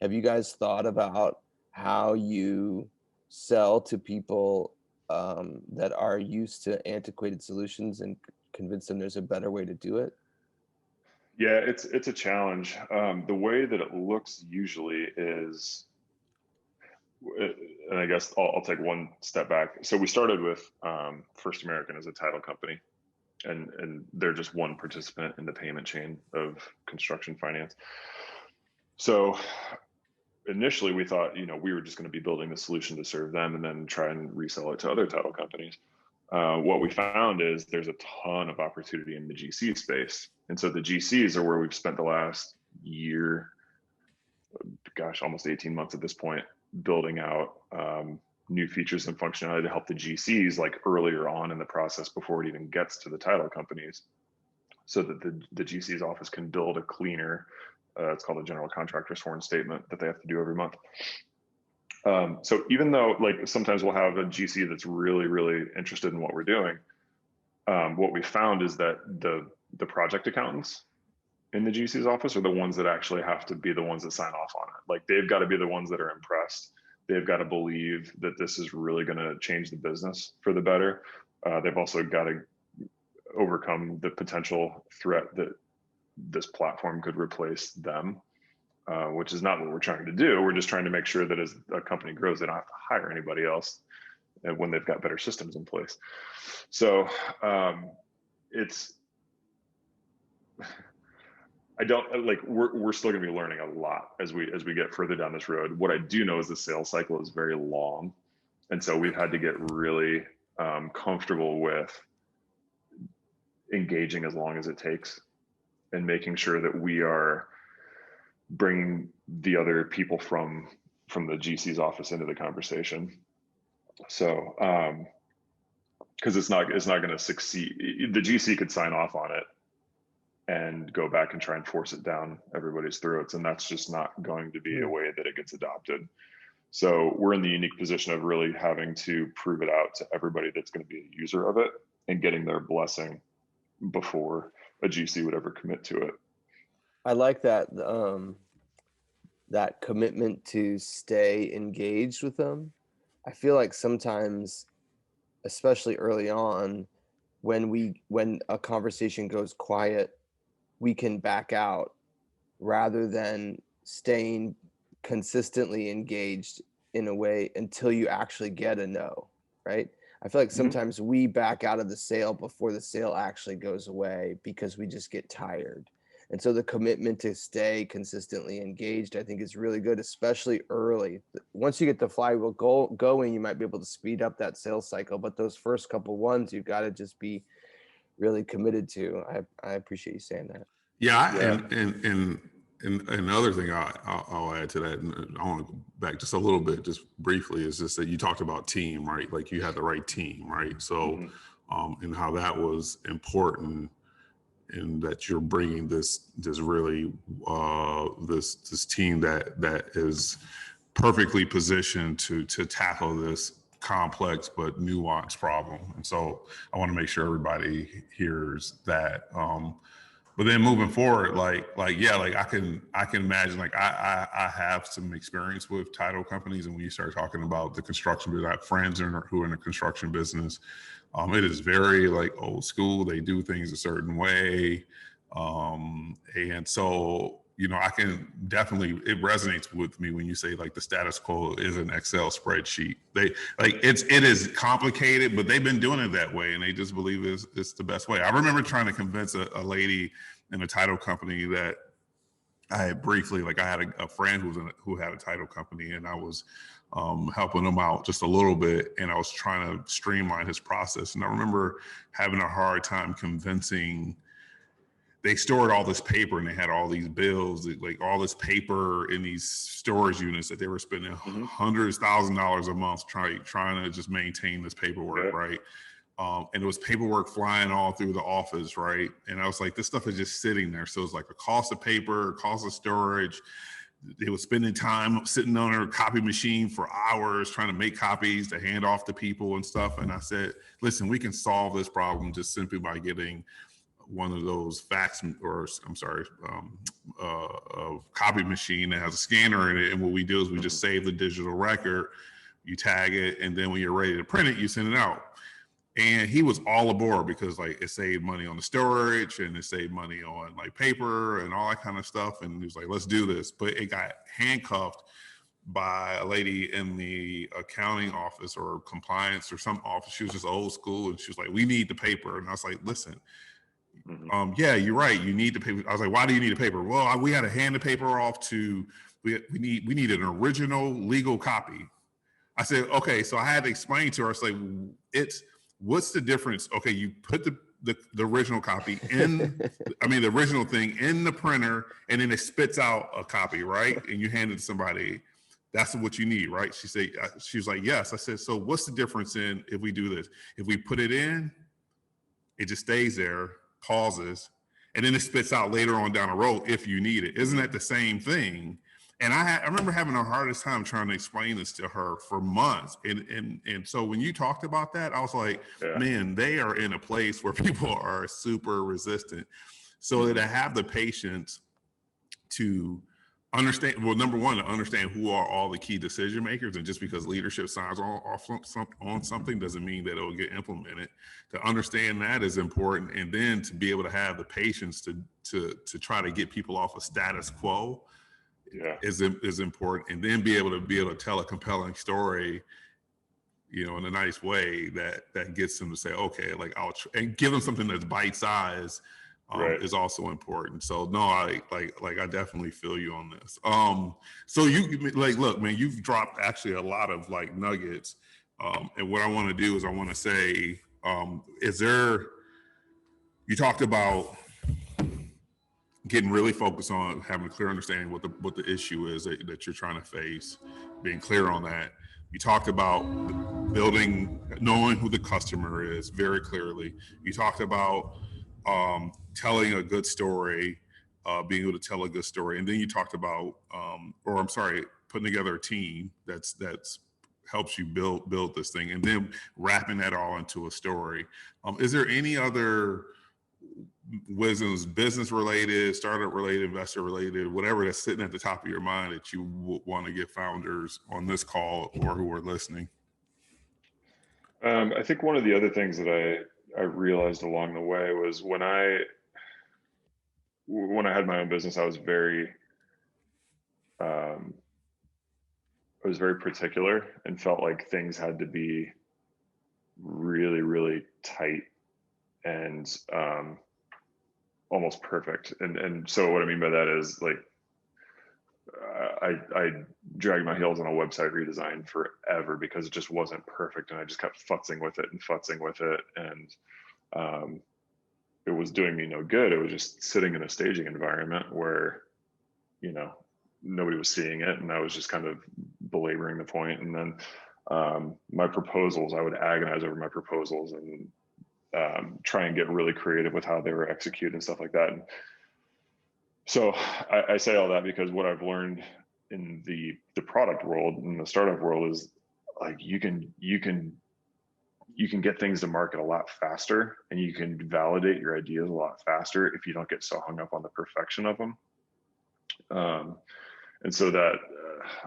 Have you guys thought about how you sell to people that are used to antiquated solutions and convince them there's a better way to do it? Yeah, it's a challenge. The way that it looks usually is, and I guess I'll take one step back. So we started with First American as a title company, and they're just one participant in the payment chain of construction finance. So initially we thought, we were just going to be building the solution to serve them and then try and resell it to other title companies. What we found is there's a ton of opportunity in the GC space. And so the GCs are where we've spent the last year, almost 18 months at this point, building out new features and functionality to help the GCs like earlier on in the process before it even gets to the title companies, so that the GC's office can build a cleaner, it's called a general contractor sworn statement that they have to do every month. So even though like sometimes we'll have a GC that's really, really interested in what we're doing, what we found is that the project accountants in the GC's office are the ones that actually have to be the ones that sign off on it. Like they've got to be the ones that are impressed. They've got to believe that this is really going to change the business for the better. They've also got to overcome the potential threat that this platform could replace them. which is not what we're trying to do. We're just trying to make sure that as a company grows, they don't have to hire anybody else when they've got better systems in place. So it's, I don't like, we're still going to be learning a lot as we get further down this road. What I do know is the sales cycle is very long. And so we've had to get really comfortable with engaging as long as it takes and making sure that we are bringing the other people from the GC's office into the conversation. So, because it's not going to succeed. The GC could sign off on it and go back and try and force it down everybody's throats, and that's just not going to be a way that it gets adopted. So we're in the unique position of really having to prove it out to everybody that's going to be a user of it and getting their blessing before a GC would ever commit to it. I like that that commitment to stay engaged with them. I feel like sometimes, especially early on, when a conversation goes quiet, we can back out rather than staying consistently engaged in a way until you actually get a no, right? I feel like sometimes we back out of the sale before the sale actually goes away because we just get tired. And so the commitment to stay consistently engaged, I think, is really good, especially early. Once you get the flywheel going, you might be able to speed up that sales cycle. But those first couple ones, you've got to just be really committed to. I appreciate you saying that. Yeah. And another thing I'll add to that, and I want to go back just a little bit, just briefly, is just that you talked about team, right? Like you had the right team, right? So, and how that was important, and that you're bringing this really this team that is perfectly positioned to tackle this complex but nuanced problem. And so I want to make sure everybody hears that. But then moving forward, like I can imagine, like I have some experience with title companies, and when you start talking about the construction business, I have friends who are in the construction business. It is very like old school. They do things a certain way, and so I can definitely, it resonates with me when you say like the status quo is an Excel spreadsheet. They like it is complicated, but they've been doing it that way, and they just believe it's the best way. I remember trying to convince a lady in a title company that I had briefly, like I had a friend who had a title company, and I was helping him out just a little bit, and I was trying to streamline his process. And I remember having a hard time convincing. They stored all this paper, and they had all these bills, like all this paper in these storage units that they were spending hundreds of $1,000s a month trying to just maintain this paperwork, right? And it was paperwork flying all through the office, right? And I was like, this stuff is just sitting there. So it's like a cost of paper, cost of storage. They were spending time sitting on a copy machine for hours trying to make copies to hand off to people and stuff. And I said, listen, we can solve this problem just simply by getting one of those fax, or I'm sorry, a copy machine that has a scanner in it. And what we do is we just save the digital record, you tag it, and then when you're ready to print it, you send it out. And he was all aboard because like it saved money on the storage and it saved money on like paper and all that kind of stuff. And he was like, let's do this. But it got handcuffed by a lady in the accounting office or compliance or some office. She was just old school, and she was like, we need the paper. And I was like, listen, yeah, you're right. You need the paper. I was like, why do you need the paper? Well, we had to hand the paper off to, we need an original legal copy. I said, okay. So I had to explain to her, I was like, what's the difference? Okay, you put the original copy in, the original thing in the printer, and then it spits out a copy, right? And you hand it to somebody. That's what you need, right? She was like, yes. I said, so what's the difference in if we do this? If we put it in, it just stays there, pauses, and then it spits out later on down the road if you need it. Isn't that the same thing? And I remember having the hardest time trying to explain this to her for months. And so when you talked about that, I was like, man, they are in a place where people are super resistant. So that I have the patience to understand, well, number one, to understand who are all the key decision makers. And just because leadership signs on something doesn't mean that it'll get implemented. To understand that is important. And then to be able to have the patience to try to get people off of status quo Yeah. is important, and then be able to tell a compelling story, you know, in a nice way that gets them to say, okay, like and give them something that's bite size, Right. is also important. So no, I definitely feel you on this. So you like, look, man, you've dropped actually a lot of like nuggets. And what I want to do is I want to say, you talked about getting really focused on having a clear understanding what the issue is that you're trying to face, being clear on that. You talked about knowing who the customer is very clearly. You talked about telling a good story, being able to tell a good story, and then you talked about, putting together a team that's helps you build this thing, and then wrapping that all into a story. Is there any other wisdoms, business related, startup related, investor related, whatever that's sitting at the top of your mind that you want to give founders on this call or who are listening? I think one of the other things that I realized along the way was when I had my own business, I was very particular and felt like things had to be really, really tight and almost perfect. And so what I mean by that is like I dragged my heels on a website redesign forever because it just wasn't perfect, and I just kept futzing with it, and it was doing me no good. It was just sitting in a staging environment where, you know, nobody was seeing it, and I was just kind of belaboring the point. And then my proposals, I would agonize over my proposals and try and get really creative with how they were executed and stuff like that. And so I say all that because what I've learned in the product world, in the startup world, is like you can get things to market a lot faster, and you can validate your ideas a lot faster if you don't get so hung up on the perfection of them. And so that,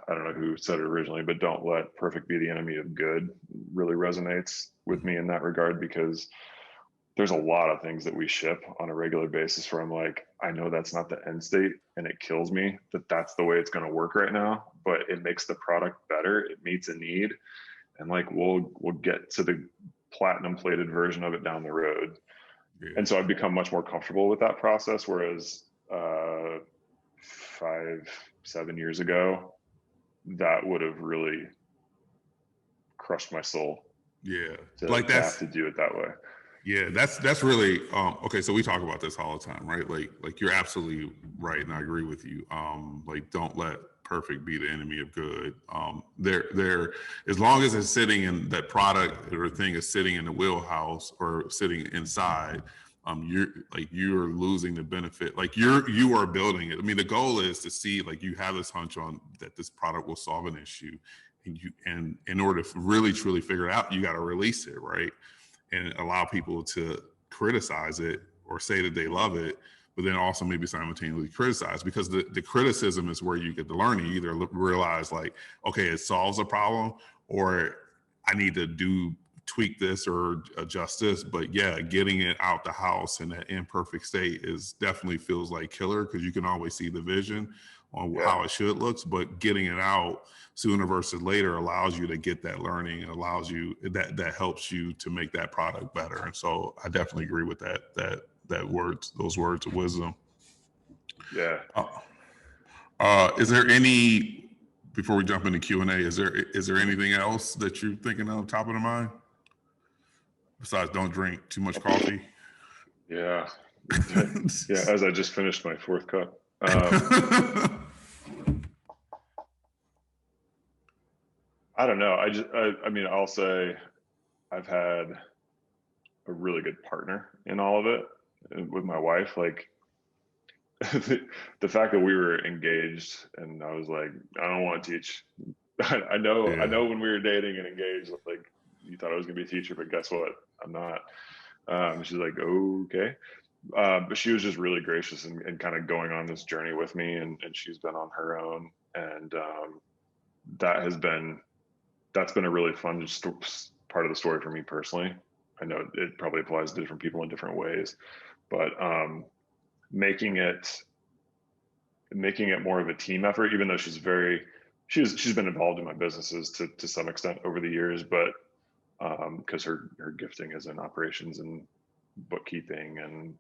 I don't know who said it originally, but don't let perfect be the enemy of good really resonates with me in that regard, because there's a lot of things that we ship on a regular basis where I'm like, I know that's not the end state, and it kills me that that's the way it's going to work right now, but it makes the product better. It meets a need. And like, we'll get to the platinum plated version of it down the road. Yeah. And so I've become much more comfortable with that process. Whereas 5-7 years ago, that would have really crushed my soul. Yeah. To have to do it that way. Yeah, that's really okay. So we talk about this all the time, right? Like you're absolutely right, and I agree with you. Like, don't let perfect be the enemy of good. There, as long as it's sitting in that product or thing is sitting in the wheelhouse or sitting inside, you're losing the benefit. Like you are building it. I mean, the goal is to see, like, you have this hunch on that this product will solve an issue, and in order to really truly figure it out, you got to release it, right? And allow people to criticize it or say that they love it, but then also maybe simultaneously criticize, because the criticism is where you get the learning. You either realize like, okay, it solves a problem, or I need to tweak this or adjust this. But yeah, getting it out the house in that imperfect state definitely feels like killer, because you can always see the vision on how it should look, but getting it out sooner versus later allows you to get that learning, and allows you that helps you to make that product better. And so I definitely agree with those words of wisdom. Yeah. Is there any, before we jump into Q&A, is there anything else that you're thinking of top of the mind besides don't drink too much coffee? Yeah. Yeah. As I just finished my 4th cup. I don't know. I mean, I'll say I've had a really good partner in all of it with my wife. Like the fact that we were engaged, and I was like, I don't want to teach. I know when we were dating and engaged, like, you thought I was going to be a teacher, but guess what? I'm not. She's like, okay. But she was just really gracious and kind of going on this journey with me, and she's been on her own. And that's been a really fun part of the story for me personally. I know it probably applies to different people in different ways, but making it making it more of a team effort, even though she's been involved in my businesses to some extent over the years, but because her gifting is in operations and bookkeeping and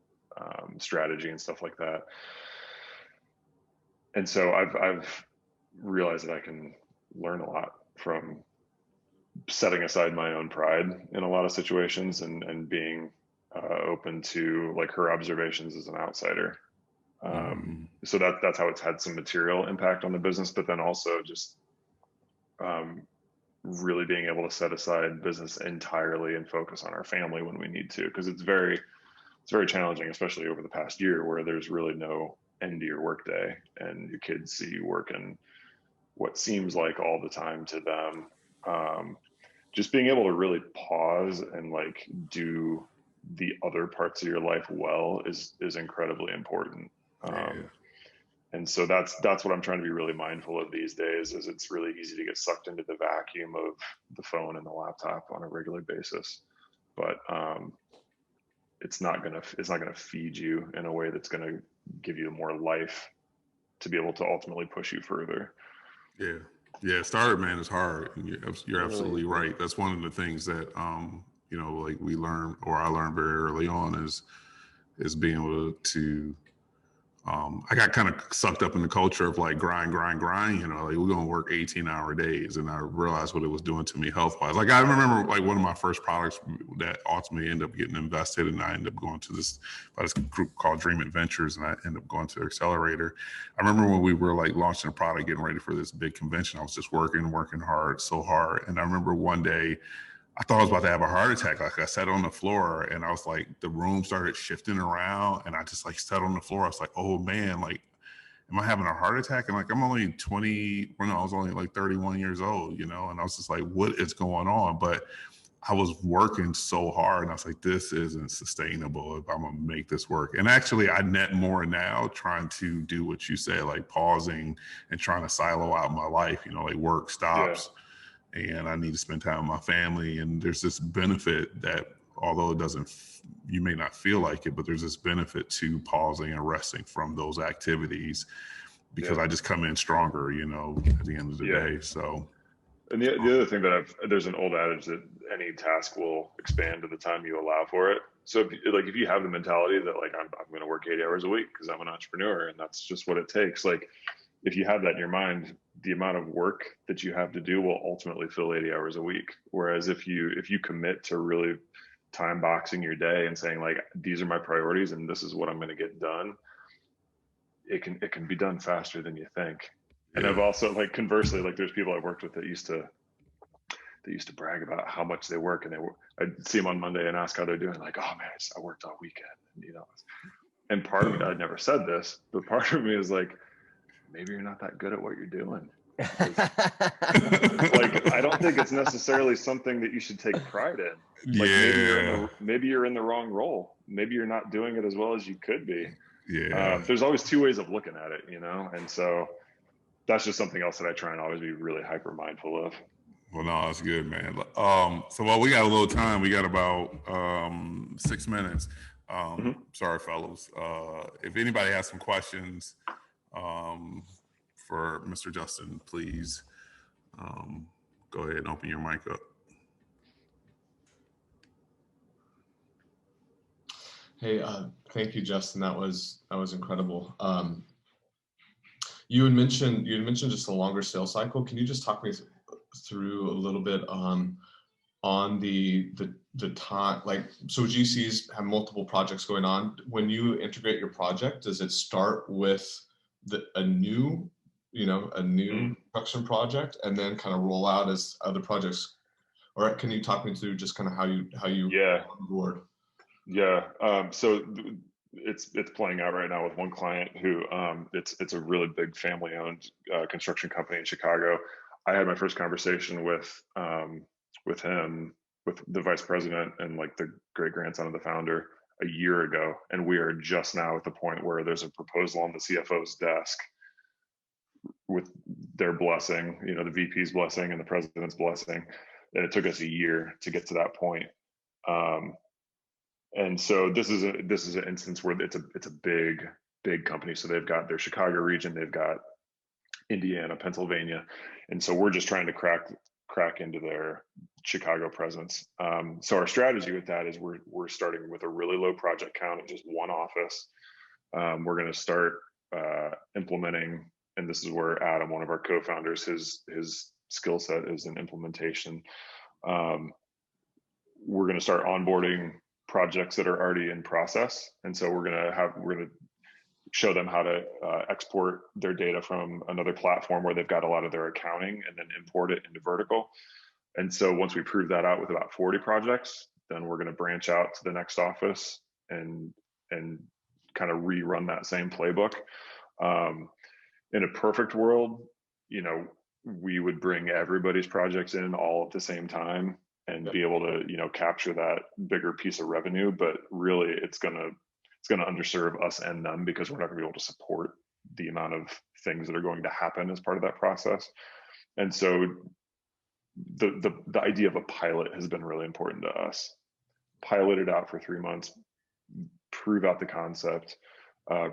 strategy and stuff like that. And so I've realized that I can learn a lot from setting aside my own pride in a lot of situations and being open to like her observations as an outsider. So that's how it's had some material impact on the business, but then also just really being able to set aside business entirely and focus on our family when we need to, because it's very challenging, especially over the past year where there's really no end to your workday and your kids see you working what seems like all the time to them. Just being able to really pause and like do the other parts of your life well is incredibly important. And so that's what I'm trying to be really mindful of these days, is it's really easy to get sucked into the vacuum of the phone and the laptop on a regular basis. But it's not gonna feed you in a way that's gonna give you more life to be able to ultimately push you further. Yeah, startup, man, is hard. You're absolutely right. That's one of the things that like we learn, or I learned very early on, is being able to I got kind of sucked up in the culture of like grind, like we're gonna work 18-hour days, and I realized what it was doing to me health-wise. Like I remember like one of my first products that ultimately ended up getting invested, and I ended up going to this group called Dream Adventures, and I ended up going to Accelerator. I remember when we were like launching a product, getting ready for this big convention, I was just working hard, so hard. And I remember one day I thought I was about to have a heart attack. Like I sat on the floor and I was like, the room started shifting around and I just like sat on the floor. I was like, oh man, like, am I having a heart attack? And like, I'm only 20, well, no, I was only like 31 years old, and I was just like, what is going on? But I was working so hard and I was like, this isn't sustainable if I'm gonna make this work. And actually I net more now trying to do what you said, like pausing and trying to silo out my life, like work stops. Yeah. And I need to spend time with my family. And there's this benefit that, although you may not feel like it, but there's this benefit to pausing and resting from those activities, because I just come in stronger, at the end of the day. So. And the other thing there's an old adage that any task will expand to the time you allow for it. So if you have the mentality that like, I'm going to work 80 hours a week because I'm an entrepreneur and that's just what it takes. Like if you have that in your mind, the amount of work that you have to do will ultimately fill 80 hours a week. Whereas if you commit to really time boxing your day and saying like, these are my priorities and this is what I'm going to get done, it can be done faster than you think. And I've also like conversely, like there's people I've worked with that used to brag about how much they work, and I'd see them on Monday and ask how they're doing. Like, oh man, I worked all weekend, and part of me, I never said this, but part of me is like, maybe you're not that good at what you're doing. Like, I don't think it's necessarily something that you should take pride in. Like maybe you're in the wrong role. Maybe you're not doing it as well as you could be. There's always two ways of looking at it, and so that's just something else that I try and always be really hyper mindful of. Well, no, that's good, man. So we got a little time. We got about 6 minutes. Sorry, fellows. If anybody has some questions for Mr. Justin, please go ahead and open your mic up. Hey, thank you, Justin. That was incredible. You had mentioned just a longer sales cycle. Can you just talk me through a little bit on the time? Like, so GCs have multiple projects going on. When you integrate your project, does it start with a new production project and then kind of roll out as other projects? Or can you talk me through just kind of how you on board? So it's playing out right now with one client who it's a really big family-owned construction company in Chicago. I had my first conversation with him, with the vice president and like the great grandson of the founder, a year ago, and we are just now at the point where there's a proposal on the CFO's desk with their blessing, the VP's blessing and the president's blessing, and it took us a year to get to that point. And so this is an instance where it's a big big companies. So they've got their Chicago region, they've got Indiana, Pennsylvania, and so we're just trying to crack into their Chicago presence. So our strategy with that is we're starting with a really low project count at just one office. We're going to start implementing, and this is where Adam, one of our co-founders, his skill set is in implementation. We're going to start onboarding projects that are already in process, and so we're going to show them how to export their data from another platform where they've got a lot of their accounting, and then import it into vertical. And so once we prove that out with about 40 projects, then we're going to branch out to the next office and kind of rerun that same playbook. In a perfect world, we would bring everybody's projects in all at the same time and be able to, capture that bigger piece of revenue. But really, it's going to underserve us and them, because we're not going to be able to support the amount of things that are going to happen as part of that process. And so the idea of a pilot has been really important to us. Pilot it out for 3 months, prove out the concept,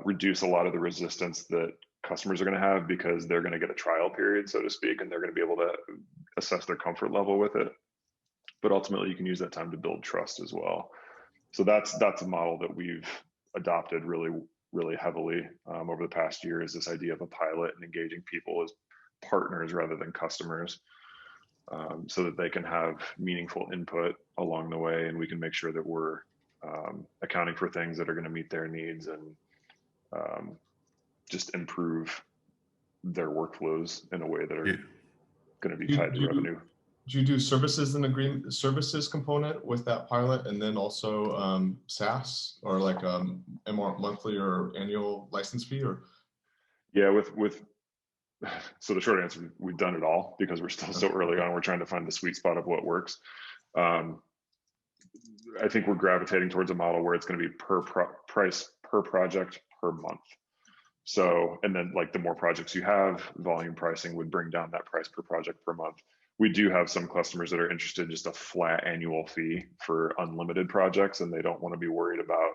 reduce a lot of the resistance that customers are going to have, because they're going to get a trial period, so to speak, and they're going to be able to assess their comfort level with it. But ultimately, you can use that time to build trust as well. So that's a model that we've adopted really, really heavily over the past year, is this idea of a pilot and engaging people as partners rather than customers, so that they can have meaningful input along the way, and we can make sure that we're accounting for things that are going to meet their needs and just improve their workflows in a way that are going to be tied to revenue. Do you do services and services component with that pilot, and then also SaaS, or like a more monthly or annual license fee? Or yeah, so the short answer, we've done it all, because we're still so early on. We're trying to find the sweet spot of what works. I think we're gravitating towards a model where it's going to be price per project per month. So, and then like the more projects you have, volume pricing would bring down that price per project per month. We do have some customers that are interested in just a flat annual fee for unlimited projects, and they don't want to be worried about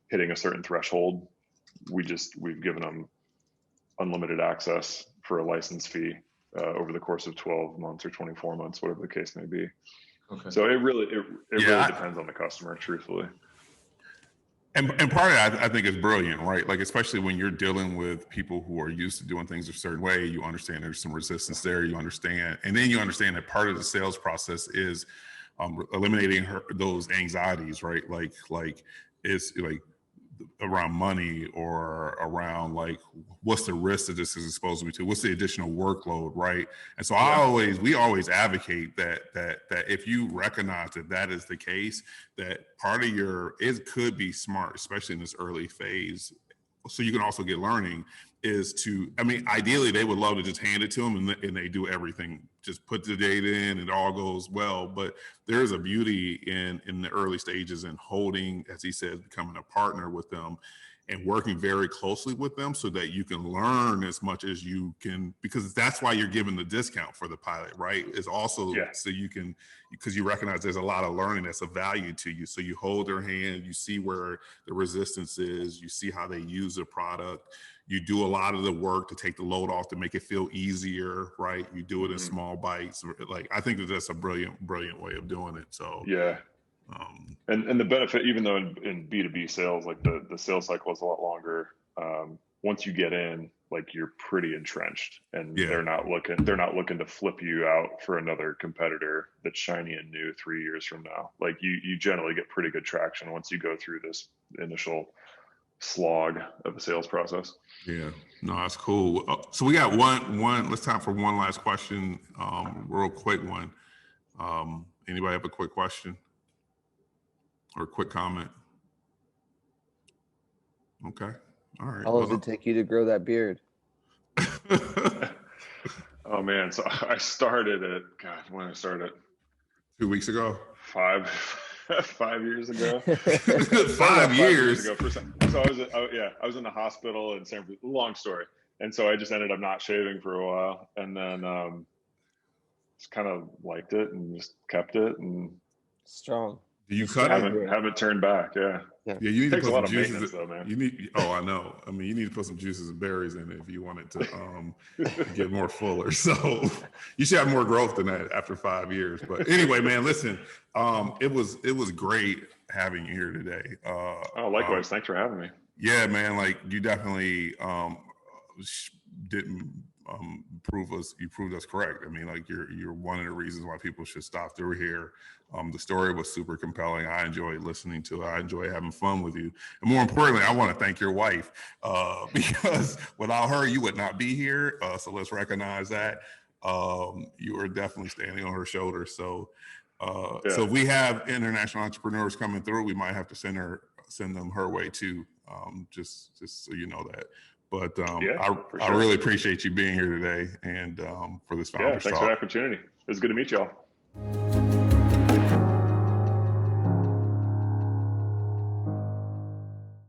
hitting a certain threshold. We've given them unlimited access for a license fee over the course of 12 months or 24 months, whatever the case may be. Okay. So it really depends on the customer, truthfully. And part of that, I think, is brilliant, right? Like, especially when you're dealing with people who are used to doing things a certain way, you understand there's some resistance there, you understand. And then you understand that part of the sales process is eliminating those anxieties, right? Like it's like around money, or around like, what's the risk that this is exposed me to? What's the additional workload, right? And so we always advocate that if you recognize that is the case, that part of it could be smart, especially in this early phase, so you can also get learning, is to, ideally they would love to just hand it to them and they do everything, just put the data in and it all goes well. But there's a beauty in the early stages and holding, as he said, becoming a partner with them and working very closely with them, so that you can learn as much as you can, because that's why you're given the discount for the pilot, right? It's also so you can, because you recognize there's a lot of learning that's of value to you. So you hold their hand, you see where the resistance is, you see how they use the product, you do a lot of the work to take the load off, to make it feel easier, right? You do it in small bites. Like, I think that's a brilliant way of doing it. So yeah. And the benefit, even though in B2B sales, like the sales cycle is a lot longer, once you get in, like, you're pretty entrenched, and they're not looking to flip you out for another competitor that's shiny and new 3 years from now. Like, you generally get pretty good traction once you go through this initial slog of the sales process. Yeah, no, that's cool. So we got one. Let's time for one last question, real quick one. Anybody have a quick question or a quick comment? Okay, all right. How long does it take you to grow that beard? Oh man, so I started it. God, when I started 2 weeks ago. 5 years ago. 5 years ago. So I was in the hospital in San Francisco. Long story. And so I just ended up not shaving for a while, and then just kind of liked it and just kept it. And strong. Do you cut it? Haven't turned back. Yeah. Yeah, you need Takes to a put lot some of juices. maintenance, though, man. You need. Oh, I know. I mean, you need to put some juices and berries in it if you want it to get more fuller. So you should have more growth than that after 5 years. But anyway, man, listen. It was great having you here today. Oh, likewise. Thanks for having me. Yeah, man. Like you definitely didn't prove us. You proved us correct. I mean, like you're one of the reasons why people should stop through here. The story was super compelling. I enjoyed listening to it. I enjoy having fun with you. And more importantly, I want to thank your wife because without her, you would not be here. So let's recognize that. You are definitely standing on her shoulders. So, so if we have international entrepreneurs coming through, we might have to send them her way too. Just so you know that. But I really appreciate you being here today and for this Founders Thanks Talk. for the opportunity. It was good to meet y'all.